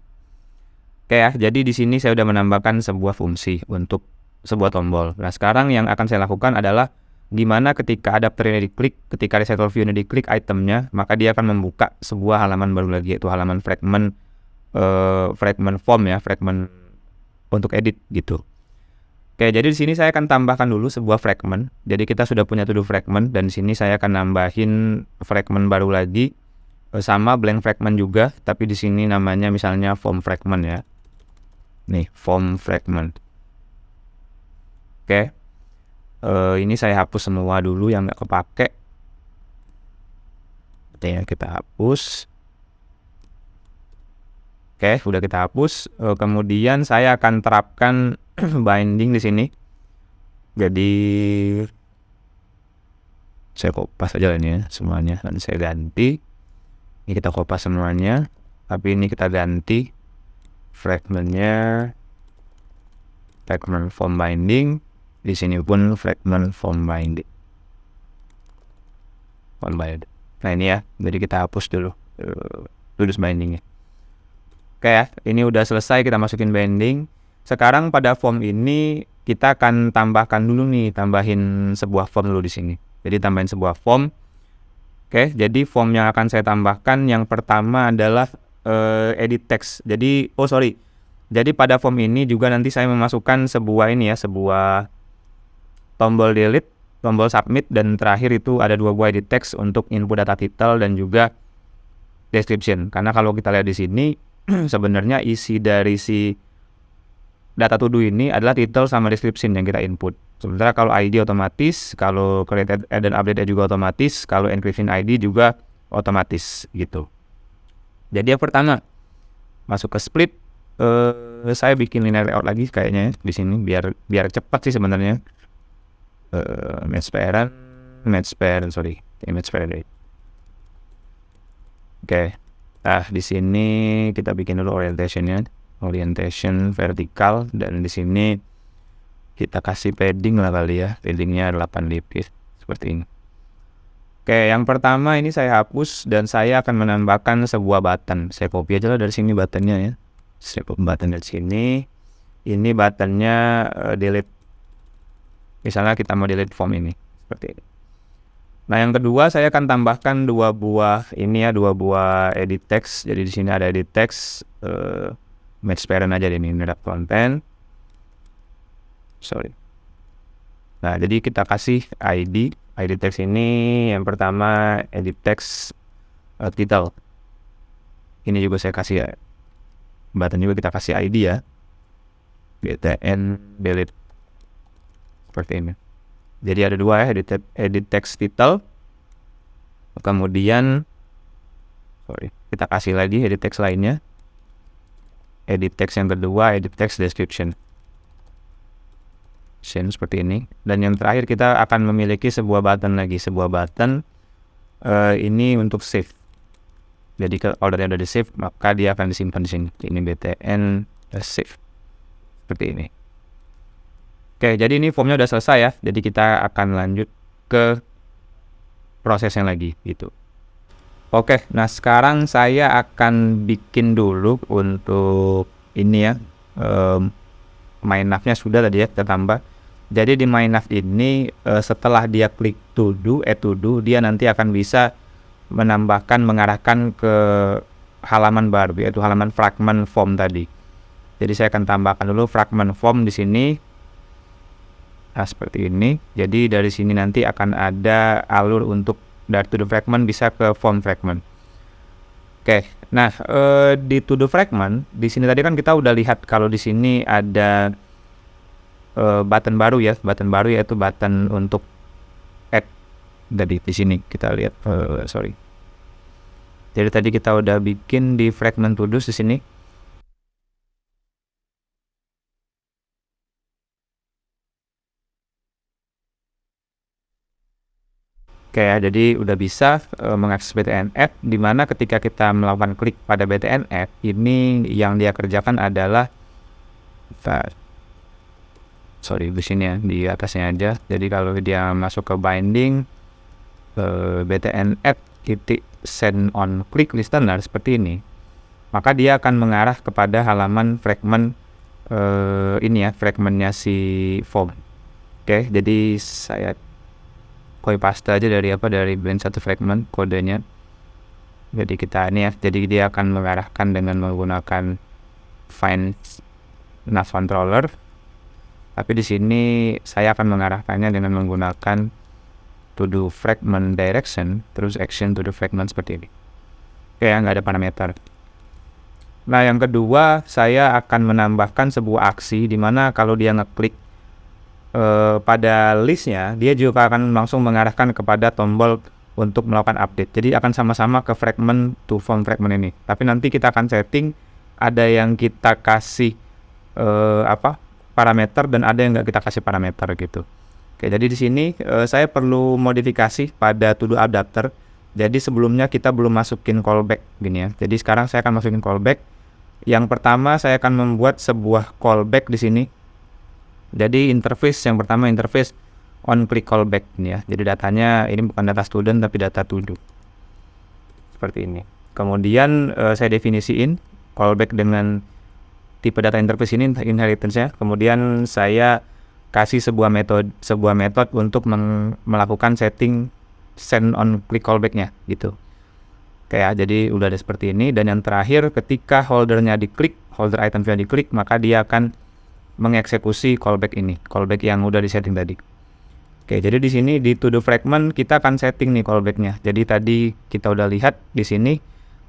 Oke ya, jadi di sini saya udah menambahkan sebuah fungsi untuk sebuah tombol. Nah, sekarang yang akan saya lakukan adalah gimana ketika adapter ini diklik, ketika recycle view ini diklik itemnya, maka dia akan membuka sebuah halaman baru lagi, yaitu halaman fragment form ya, fragment untuk edit gitu. Oke, jadi di sini saya akan tambahkan dulu sebuah fragment. Jadi kita sudah punya to-do fragment dan di sini saya akan nambahin fragment baru lagi sama blank fragment juga, tapi di sini namanya misalnya form fragment ya. Nih, form fragment. Oke. Ini saya hapus semua dulu yang nggak kepake. Oke, kita hapus. Oke, udah kita hapus. Kemudian saya akan terapkan binding di sini. Jadi saya kopas aja ini ya semuanya dan saya ganti. Ini kita kopas semuanya, tapi ini kita ganti fragmentnya fragment form binding. Di sini pun fragment form binding. Nah ini ya, jadi kita hapus dulu to-do bindingnya. Oke ya, ini udah selesai kita masukin binding. Sekarang pada form ini kita akan tambahin sebuah form dulu di sini. Jadi tambahin sebuah form. Oke, jadi form yang akan saya tambahkan yang pertama adalah edit text. Jadi Jadi pada form ini juga nanti saya memasukkan sebuah tombol delete, tombol submit, dan terakhir itu ada 2 buah edit text untuk input data title dan juga description. Karena kalau kita lihat di sini sebenarnya isi dari si data to do ini adalah title sama description yang kita input. Sementara kalau ID otomatis, kalau create add dan update juga otomatis, kalau encryption ID juga otomatis gitu. Jadi yang pertama masuk ke split, saya bikin linear layout lagi kayaknya di sini biar cepat sih sebenarnya. Image parent. Oke. Nah, di sini kita bikin dulu orientation vertikal, dan di sini kita kasih padding lah kali ya. Paddingnya 8 dp seperti ini. Oke, yang pertama ini saya hapus dan saya akan menambahkan sebuah button. Saya copy aja lah dari sini buttonnya ya. Saya copy button dari sini. Ini buttonnya delete. Misalnya kita mau delete form ini seperti ini. Nah, yang kedua saya akan tambahkan 2 buah edit text. Jadi di sini ada edit text, match parent aja ini wrap content. Nah, jadi kita kasih ID text ini yang pertama edit text title. Ini juga saya kasih ya. Button juga kita kasih ID ya. btn delete seperti ini. Jadi ada 2 ya, edit text title. Kemudian kita kasih lagi edit text lainnya. Edit text yang kedua, edit text description. Seperti ini. Dan yang terakhir kita akan memiliki sebuah button ini untuk save. Jadi kalau ordernya udah di save, maka dia akan disimpan di sini. Ini btn save. Seperti ini. Oke, jadi ini formnya udah selesai ya. Jadi kita akan lanjut ke proses yang lagi gitu. Oke, nah sekarang saya akan bikin dulu untuk ini ya. My nav-nya sudah tadi ya kita tambah. Jadi di my nav ini setelah dia klik to do, dia nanti akan bisa mengarahkan ke halaman baru, yaitu halaman fragment form tadi. Jadi saya akan tambahkan dulu fragment form di sini. Nah, seperti ini. Jadi dari sini nanti akan ada alur untuk dari to do fragment bisa ke form fragment. Oke. Nah, di to do fragment di sini tadi kan kita udah lihat kalau di sini ada button baru ya, yaitu button untuk add. Jadi di sini kita lihat Jadi tadi kita udah bikin di fragment to do di sini. Oke ya, jadi udah bisa mengakses BTN App, di mana ketika kita melakukan klik pada BTN App, ini yang dia kerjakan adalah di sini ya, di atasnya aja. Jadi kalau dia masuk ke binding, btn add titik send on click listener seperti ini, maka dia akan mengarah kepada halaman fragment ini ya, fragmentnya si form. Oke, jadi saya copy paste aja dari blend 1 fragment kodenya. Jadi kita ini ya, jadi dia akan mengarahkan dengan menggunakan find nav controller. Tapi di sini saya akan mengarahkannya dengan menggunakan to do fragment direction, terus action to do fragment seperti ini. Oke, nggak ada parameter. Nah, yang kedua, saya akan menambahkan sebuah aksi di mana kalau dia ngeklik pada listnya, dia juga akan langsung mengarahkan kepada tombol untuk melakukan update. Jadi akan sama-sama ke fragment to form fragment ini. Tapi nanti kita akan setting, ada yang kita kasih parameter dan ada yang nggak kita kasih parameter gitu. Oke, jadi di sini saya perlu modifikasi pada to do adapter. Jadi sebelumnya kita belum masukin callback gini ya. Jadi sekarang saya akan masukin callback. Yang pertama saya akan membuat sebuah callback di sini. Jadi interface yang pertama, interface on click callback ini ya. Jadi datanya ini bukan data student tapi data to do. Seperti ini. Kemudian saya definisiin callback dengan tipe data interface ini inheritance-nya. Kemudian saya kasih sebuah metode untuk melakukan setting send on click callback-nya gitu. Kayak jadi udah ada seperti ini. Dan yang terakhir, ketika holdernya diklik, holder item-nya diklik, maka dia akan mengeksekusi callback ini, callback yang udah disetting tadi. Oke, jadi di sini di to do fragment kita akan setting nih callback-nya. Jadi tadi kita udah lihat di sini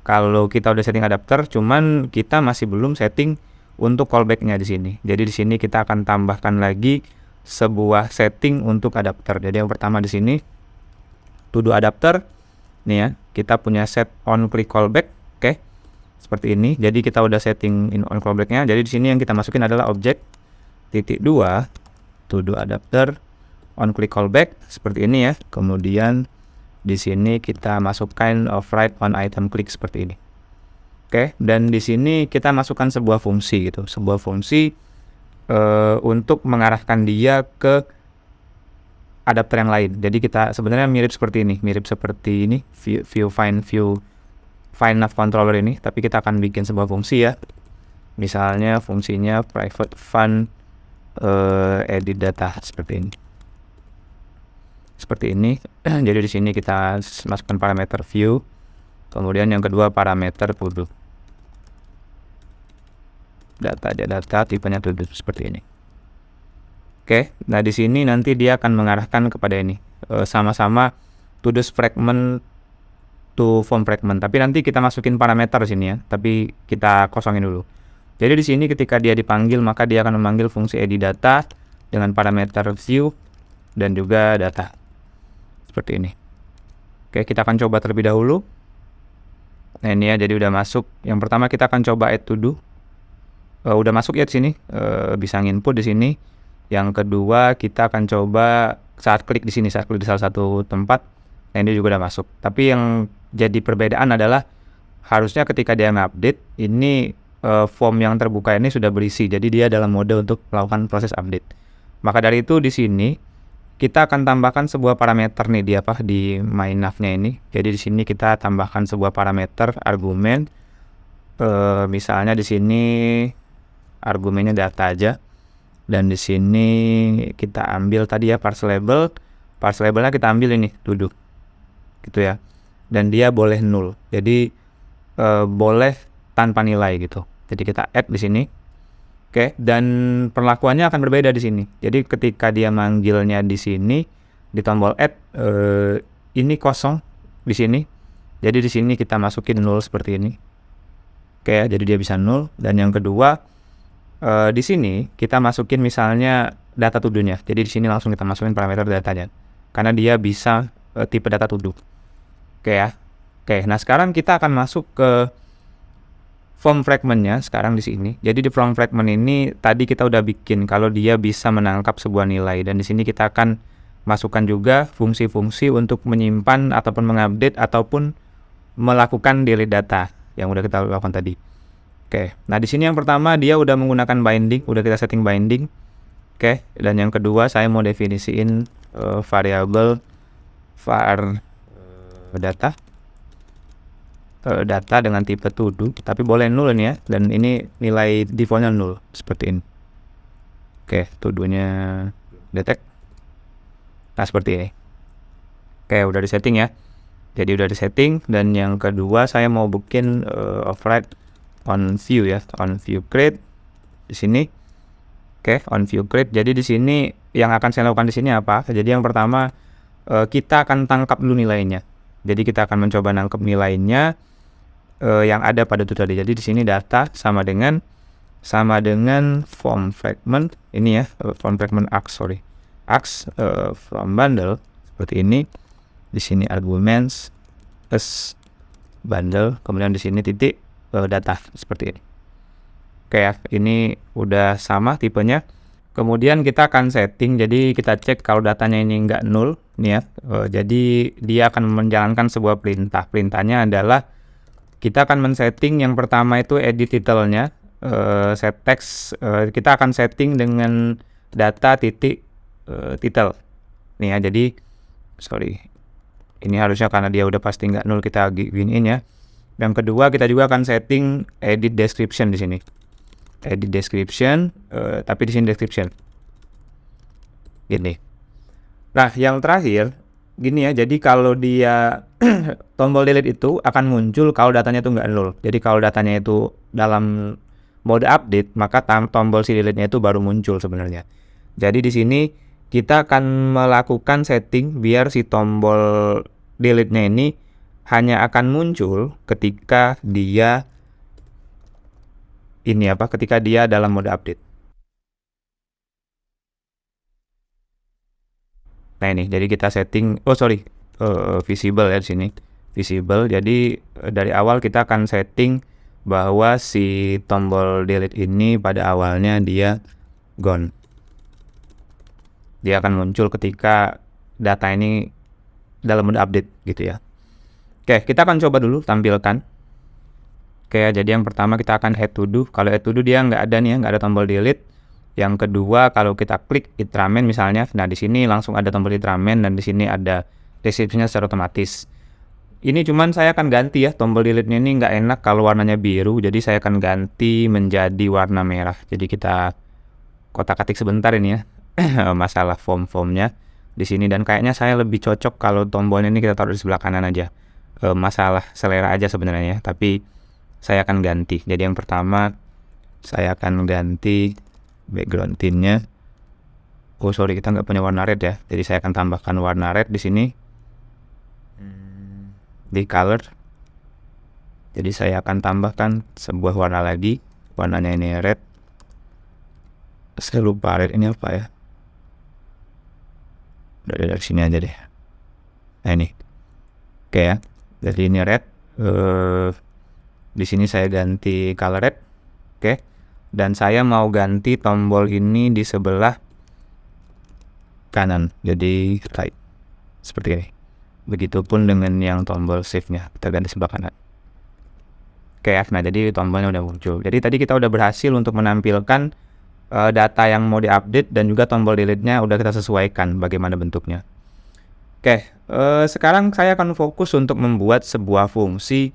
kalau kita udah setting adapter, cuman kita masih belum setting untuk callback-nya di sini. Jadi di sini kita akan tambahkan lagi sebuah setting untuk adapter. Jadi yang pertama di sini to do adapter. Nih ya, kita punya set on click callback. Oke. Seperti ini. Jadi kita udah setting in on callback-nya. Jadi di sini yang kita masukin adalah objek titik 2 to do adapter on click callback seperti ini ya. Kemudian di sini kita masukkan override on item click seperti ini. Oke, dan di sini kita masukkan sebuah fungsi gitu, sebuah fungsi untuk mengarahkan dia ke adapter yang lain. Jadi kita sebenarnya mirip seperti ini, view find nav controller ini, tapi kita akan bikin sebuah fungsi ya. Misalnya fungsinya private fund edit data seperti ini. Seperti ini. Jadi di sini kita masukkan parameter view. Kemudian yang kedua parameter to do. Data tipenya to do seperti ini. Oke, nah di sini nanti dia akan mengarahkan kepada ini. Sama-sama to do fragment to form fragment. Tapi nanti kita masukin parameter sini ya. Tapi kita kosongin dulu. Jadi di sini ketika dia dipanggil maka dia akan memanggil fungsi edit data dengan parameter view dan juga data. Seperti ini. Oke, kita akan coba terlebih dahulu. Nah ini ya, jadi udah masuk. Yang pertama kita akan coba add to do. Udah masuk ya di sini. Bisa nginput di sini. Yang kedua kita akan coba saat klik di sini, saat klik di salah satu tempat. Nah ini juga udah masuk. Tapi yang jadi perbedaan adalah harusnya ketika dia ngupdate ini form yang terbuka ini sudah berisi. Jadi dia dalam mode untuk melakukan proses update. Maka dari itu di sini kita akan tambahkan sebuah parameter nih di main nav-nya ini. Jadi di sini kita tambahkan sebuah parameter argumen. Misalnya di sini argumennya data aja. Dan di sini kita ambil tadi ya parse label. Parse labelnya kita ambil ini to do. Gitu ya. Dan dia boleh null. Jadi boleh tanpa nilai gitu. Jadi kita add di sini. Oke, dan perlakuannya akan berbeda di sini. Jadi ketika dia manggilnya di sini di tombol add ini kosong di sini. Jadi di sini kita masukin null seperti ini. Oke, jadi dia bisa null. Dan yang kedua di sini kita masukin misalnya data to do-nya. Jadi di sini langsung kita masukin parameter datanya. Karena dia bisa tipe data to do. Oke ya. Oke, nah sekarang kita akan masuk ke form fragment-nya sekarang di sini. Jadi di form fragment ini tadi kita udah bikin kalau dia bisa menangkap sebuah nilai, dan di sini kita akan masukkan juga fungsi-fungsi untuk menyimpan ataupun mengupdate ataupun melakukan delete data yang udah kita lakukan tadi. Oke, nah di sini yang pertama dia udah menggunakan binding, udah kita setting binding. Oke, dan yang kedua saya mau definisiin variabel var data dengan tipe to do, tapi boleh null ini ya, dan ini nilai defaultnya null seperti ini. Oke, to do-nya detect. Nah, seperti ini. Oke, udah di setting ya. Jadi udah di setting, dan yang kedua saya mau bikin override on view ya, on view create di sini. Oke, on view create. Jadi di sini yang akan saya lakukan di sini apa? Jadi yang pertama kita akan tangkap dulu nilainya. Jadi kita akan mencoba nangkep nilainya yang ada pada itu tadi. Jadi di sini data sama dengan form fragment ini ya, form fragment args from bundle seperti ini. Di sini arguments as bundle, kemudian di sini titik data seperti ini. Oke ya, ini udah sama tipenya. Kemudian kita akan setting, jadi kita cek kalau datanya ini nggak null nih ya. Jadi dia akan menjalankan sebuah perintah. Perintahnya adalah kita akan men-setting yang pertama itu edit title-nya, set text. Kita akan setting dengan data titik title nih ya. Jadi ini harusnya karena dia udah pasti nggak null, kita giniin ya. Yang kedua kita juga akan setting edit description di sini. Edit description, tapi di sini description gini. Nah, yang terakhir gini ya. Jadi kalau dia tombol delete itu akan muncul kalau datanya itu nggak null. Jadi kalau datanya itu dalam mode update, maka tombol si delete-nya itu baru muncul sebenarnya. Jadi di sini kita akan melakukan setting biar si tombol delete-nya ini hanya akan muncul ketika dia ketika dia dalam mode update. Nah ini, jadi kita setting, visible ya di sini, visible. Jadi dari awal kita akan setting bahwa si tombol delete ini pada awalnya dia gone. Dia akan muncul ketika data ini dalam mode update gitu ya. Oke, kita akan coba dulu tampilkan. Oke, jadi yang pertama kita akan add to do. Kalau add to do dia nggak ada nih ya, nggak ada tombol delete. Yang kedua, kalau kita klik Ultraman misalnya, nah di sini langsung ada tombol Ultraman dan di sini ada description-nya secara otomatis. Ini cuman saya akan ganti ya, tombol delete-nya ini nggak enak kalau warnanya biru, jadi saya akan ganti menjadi warna merah. Jadi kita kotak-katik sebentar ini ya, masalah form-formnya di sini, dan kayaknya saya lebih cocok kalau tombolnya ini kita taruh di sebelah kanan aja. Masalah selera aja sebenarnya ya, tapi saya akan ganti. Jadi yang pertama saya akan ganti background tint-nya. Kita nggak punya warna red ya. Jadi saya akan tambahkan warna red di sini di color. Jadi saya akan tambahkan sebuah warna lagi. Warnanya ini red. Saya lupa red ini apa ya. Dari sini aja deh. Nah ini. Oke ya. Jadi ini red. Di sini saya ganti color red. Oke. Dan saya mau ganti tombol ini di sebelah kanan, jadi right seperti ini. Begitupun dengan yang tombol save-nya, kita ganti sebelah kanan. Oke, nah jadi tombolnya udah muncul. Jadi tadi kita udah berhasil untuk menampilkan data yang mau diupdate, dan juga tombol delete-nya udah kita sesuaikan bagaimana bentuknya. Oke, sekarang saya akan fokus untuk membuat sebuah fungsi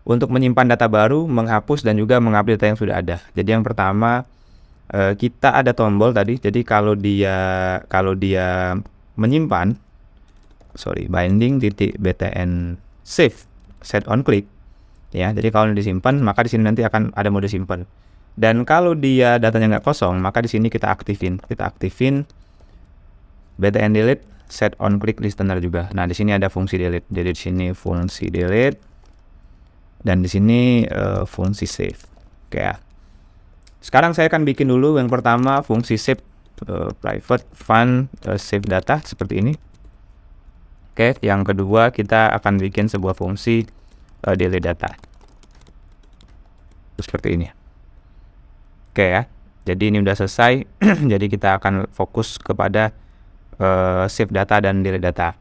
untuk menyimpan data baru, menghapus, dan juga mengupdate data yang sudah ada. Jadi yang pertama kita ada tombol tadi. Jadi kalau dia menyimpan, binding btn save set on click ya. Jadi kalau disimpan, maka di sini nanti akan ada mode simpan. Dan kalau dia datanya nggak kosong, maka di sini kita aktifin btn delete set on click listener juga. Nah di sini ada fungsi delete. Jadi di sini fungsi delete. Dan di sini fungsi save. Oke ya. Sekarang saya akan bikin dulu yang pertama fungsi save private fun save data seperti ini. Oke, yang kedua kita akan bikin sebuah fungsi delete data. Seperti ini. Oke ya. Jadi ini udah selesai. Jadi kita akan fokus kepada save data dan delete data.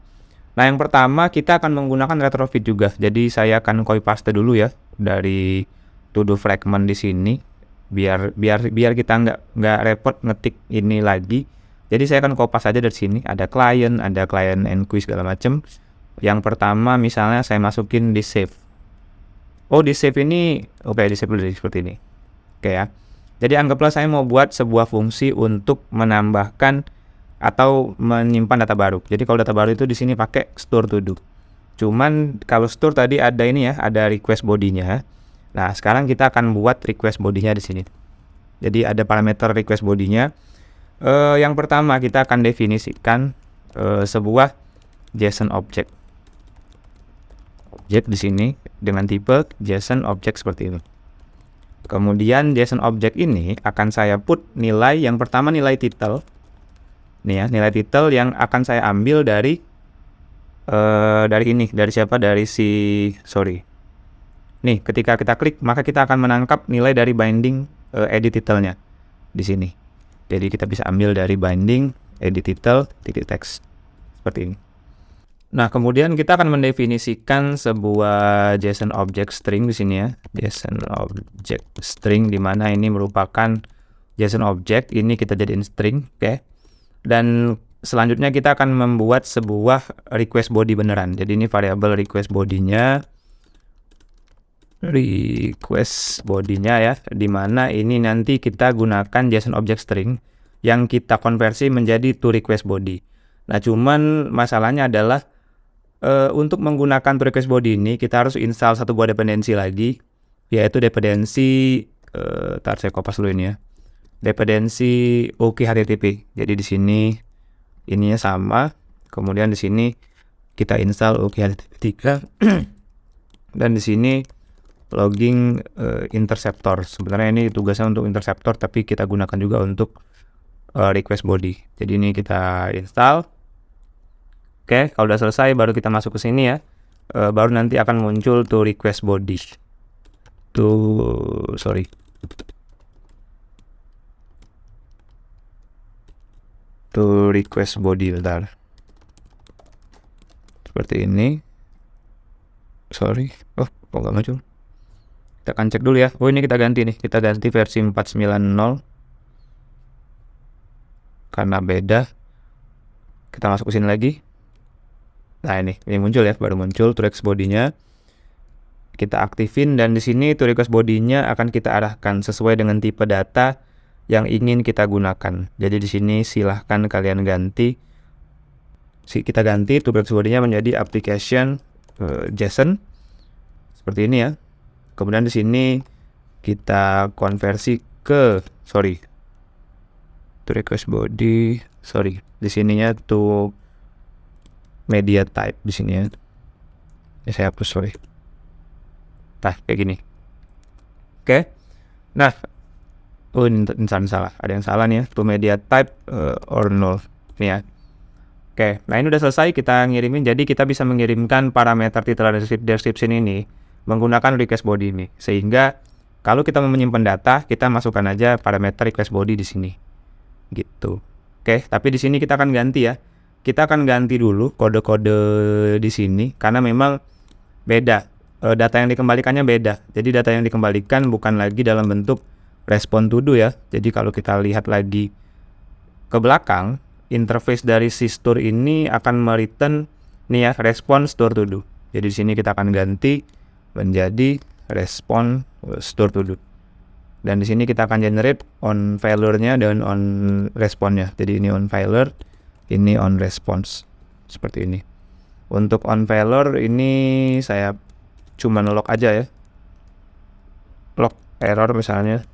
Nah, yang pertama kita akan menggunakan retrofit juga. Jadi saya akan copy paste dulu ya dari to do fragment di sini, biar kita nggak repot ngetik ini lagi. Jadi saya akan copy paste aja dari sini. Ada client enquire segala macam. Yang pertama misalnya saya masukin di save. Oh, di save ini, oke, di save dulu seperti ini. Oke ya. Jadi anggaplah saya mau buat sebuah fungsi untuk menambahkan atau menyimpan data baru. Jadi kalau data baru itu di sini pakai store to do. Cuman kalau store tadi ada ini ya, ada request body-nya. Nah, sekarang kita akan buat request body-nya di sini. Jadi ada parameter request body-nya. Yang pertama kita akan definisikan sebuah JSON object. Object di sini dengan tipe JSON object seperti ini. Kemudian JSON object ini akan saya put nilai, yang pertama nilai title. Nih ya, nilai title yang akan saya ambil dari ini, dari siapa? Dari Nih, ketika kita klik, maka kita akan menangkap nilai dari binding edit title-nya di sini. Jadi kita bisa ambil dari binding edit title titik text seperti ini. Nah, kemudian kita akan mendefinisikan sebuah JSON object string di sini ya. JSON object string, di mana ini merupakan JSON object, ini kita jadiin string, oke. Dan selanjutnya kita akan membuat sebuah request body beneran. Jadi ini variabel request body-nya. Ya, di mana ini nanti kita gunakan JSON object string yang kita konversi menjadi to request body. Nah, cuman masalahnya adalah untuk menggunakan to request body ini kita harus install satu buah dependensi lagi, yaitu dependensi saya kopas dulu ini ya. Dependensi OK HTTP. Jadi di sini ininya sama, kemudian di sini kita install OK HTTP 3 dan di sini logging interceptor. Sebenarnya ini tugasnya untuk interceptor, tapi kita gunakan juga untuk request body. Jadi ini kita install. Oke, kalau udah selesai baru kita masuk ke sini ya. Baru nanti akan muncul to request body. To request body, bentar. Seperti ini. Oh, kok nggak muncul? Kita akan cek dulu ya. Oh, ini kita ganti nih. Kita ganti versi 490. Karena beda. Kita masuk ke sini lagi. Nah, ini muncul ya, baru muncul to request body-nya. Kita aktifin dan di sini to request body-nya akan kita arahkan sesuai dengan tipe data yang ingin kita gunakan. Jadi di sini silahkan kalian ganti. Kita ganti to request body-nya menjadi application JSON seperti ini ya. Kemudian di sini kita konversi ke to request body, di sininya to media type di sini ya. Saya hapus, Nah, kayak gini. Oke. Nah, ini salah. Ada yang salah nih ya. To media type or null. Nih ya. Oke. Nah, ini udah selesai kita ngirimin. Jadi kita bisa mengirimkan parameter title dan description ini menggunakan request body ini. Sehingga kalau kita mau menyimpan data, kita masukkan aja parameter request body di sini. Gitu. Oke, tapi di sini kita akan ganti ya. Kita akan ganti dulu kode-kode di sini karena memang beda. Data yang dikembalikannya beda. Jadi data yang dikembalikan bukan lagi dalam bentuk respon to do ya. Jadi kalau kita lihat lagi ke belakang, interface dari si store ini akan mereturn nih ya, respon store to do. Jadi di sini kita akan ganti menjadi respon store to do. Dan di sini kita akan generate on failure-nya dan on responnya. Jadi ini on failure, ini on response seperti ini. Untuk on failure ini saya cuma log aja ya, log error misalnya.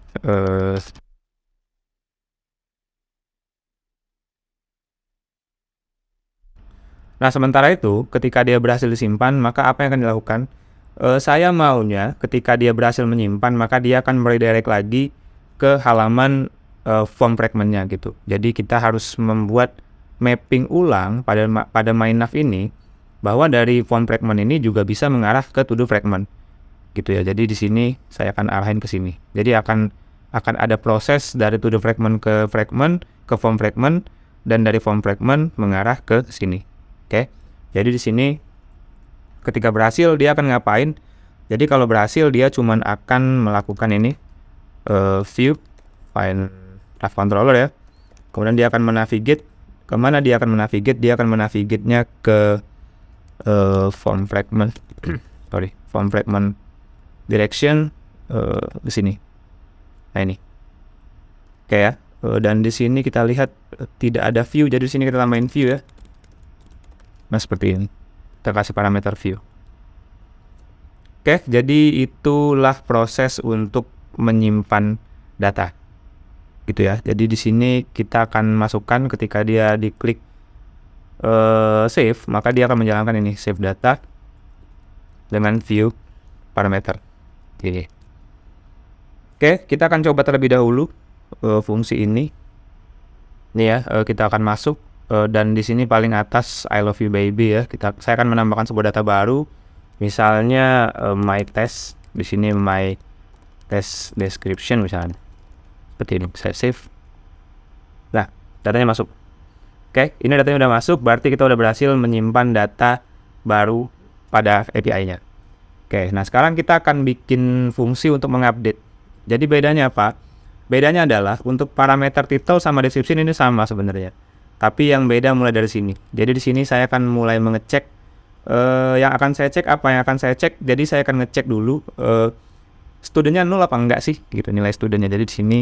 Nah, sementara itu ketika dia berhasil disimpan, maka apa yang akan dilakukan? Saya maunya ketika dia berhasil menyimpan, maka dia akan redirect lagi ke halaman form fragment-nya gitu. Jadi kita harus membuat mapping ulang pada MyNav ini bahwa dari form fragment ini juga bisa mengarah ke to do fragment gitu ya. Jadi di sini saya akan arahin ke sini. Jadi akan ada proses dari to do fragment ke form fragment, dan dari form fragment mengarah ke sini. Oke. Jadi di sini ketika berhasil dia akan ngapain? Jadi kalau berhasil dia cuman akan melakukan ini view find nav controller ya. Kemudian dia akan menavigate. Kemana dia akan menavigate? Dia akan menavigate-nya ke form fragment form fragment direction di sini. Nah ini. Oke ya. Dan di sini kita lihat tidak ada view, jadi di sini kita tambahin view ya. Nah seperti ini. Kita kasih parameter view. Oke, jadi itulah proses untuk menyimpan data. Gitu ya. Jadi di sini kita akan masukkan ketika dia diklik save, maka dia akan menjalankan ini save data dengan view parameter. Oke, kita akan coba terlebih dahulu fungsi ini. Ini ya, kita akan masuk dan di sini paling atas I love you baby ya. Saya akan menambahkan sebuah data baru. Misalnya my test, di sini my test description misalnya. Seperti ini, saya save. Nah, datanya masuk. Oke, ini datanya udah masuk, berarti kita udah berhasil menyimpan data baru pada API-nya. Oke, nah sekarang kita akan bikin fungsi untuk mengupdate. Jadi bedanya apa? Bedanya adalah untuk parameter title sama description ini sama sebenarnya. Tapi yang beda mulai dari sini. Jadi di sini saya akan mulai mengecek yang akan saya cek apa yang akan saya cek. Jadi saya akan ngecek dulu studentnya 0 apa enggak sih gitu nilai studentnya. Jadi di sini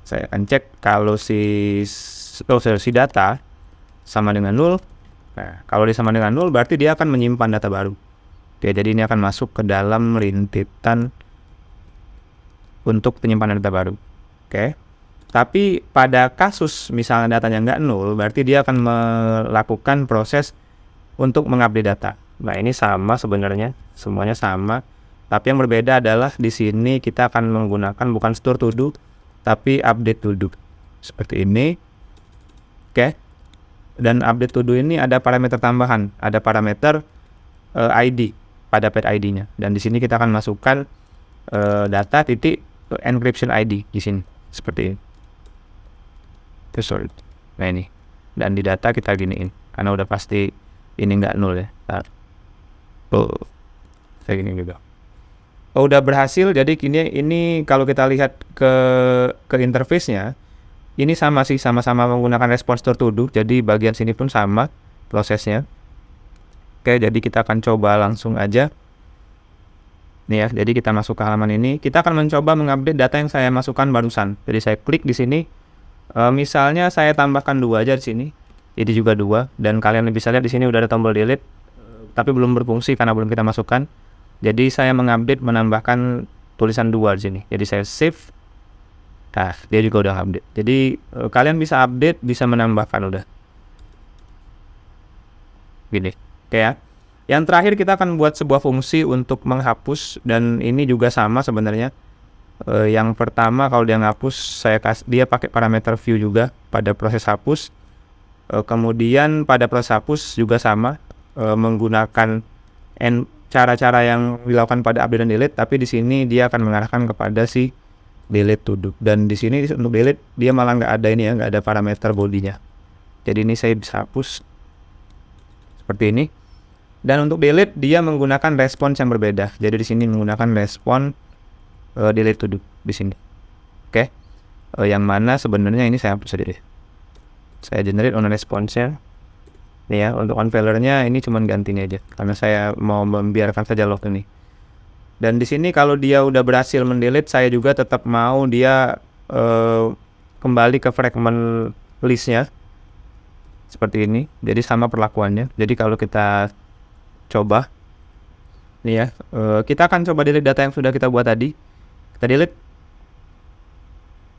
saya akan cek kalau si data sama dengan 0. Nah, kalau dia sama dengan 0 berarti dia akan menyimpan data baru. Oke, jadi ini akan masuk ke dalam rintitan untuk penyimpanan data baru. Oke. Tapi pada kasus misalnya datanya nggak 0, berarti dia akan melakukan proses untuk mengupdate data. Nah, ini sama sebenarnya, semuanya sama. Tapi yang berbeda adalah di sini kita akan menggunakan bukan store to do, tapi update to do. Seperti ini. Oke. Dan update to do ini ada parameter tambahan, ada parameter ID pada pet ID-nya. Dan di sini kita akan masukkan data titik encryption ID di sini seperti ini. Sorry. Nah ini. Dan di data kita giniin karena udah pasti ini nggak 0 ya. Saya gini juga. Udah berhasil. Jadi ini kalau kita lihat ke interface-nya ini sama sih, sama-sama menggunakan response to do. Jadi bagian sini pun sama prosesnya. Oke, jadi kita akan coba langsung aja. Nih ya, jadi kita masuk ke halaman ini. Kita akan mencoba mengupdate data yang saya masukkan barusan. Jadi saya klik di sini. Misalnya saya tambahkan 2 aja di sini. Ini juga 2. Dan kalian bisa lihat di sini udah ada tombol delete. Tapi belum berfungsi karena belum kita masukkan. Jadi saya mengupdate menambahkan tulisan 2 di sini. Jadi saya save. Nah, dia juga udah update. Jadi kalian bisa update, bisa menambahkan udah. Gini. Oke ya. Yang terakhir kita akan buat sebuah fungsi untuk menghapus dan ini juga sama sebenarnya. Yang pertama kalau dia ngapus dia pakai parameter view juga pada proses hapus. Kemudian pada proses hapus juga sama menggunakan cara-cara yang dilakukan pada update dan delete, tapi di sini dia akan mengarahkan kepada si delete to do. Dan di sini untuk delete dia malah nggak ada ini ya, nggak ada parameter bodinya. Jadi ini saya bisa hapus seperti ini. Dan untuk delete dia menggunakan response yang berbeda. Jadi di sini menggunakan response delete to do di sini. Oke. Yang mana sebenarnya ini saya hapus saja deh. Saya generate on response-nya. Nih ya, untuk on failure-nya ini cuma ganti ini aja karena saya mau membiarkan saja log ini. Dan di sini kalau dia udah berhasil mendelete, saya juga tetap mau dia kembali ke fragment list-nya. Seperti ini. Jadi sama perlakuannya. Jadi kalau kita coba nih ya, kita akan coba delete data yang sudah kita buat tadi. Kita delete.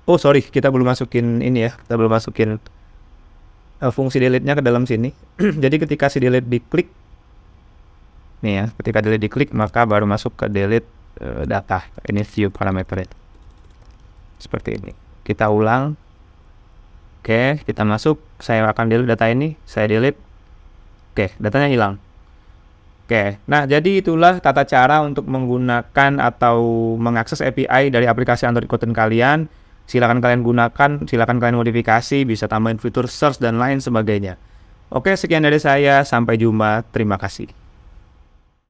Oh sorry, kita belum masukin ini ya, kita belum masukin fungsi delete-nya ke dalam sini. Jadi ketika si delete diklik nih ya, ketika delete diklik maka baru masuk ke delete data. Ini view parameter seperti ini. Kita ulang. Oke, kita masuk. Saya akan delete data ini. Saya delete. Oke, datanya hilang. Oke, nah jadi itulah tata cara untuk menggunakan atau mengakses API dari aplikasi Android Kotlin kalian. Silakan kalian gunakan, silakan kalian modifikasi, bisa tambahin fitur search dan lain sebagainya. Oke, sekian dari saya. Sampai jumpa. Terima kasih.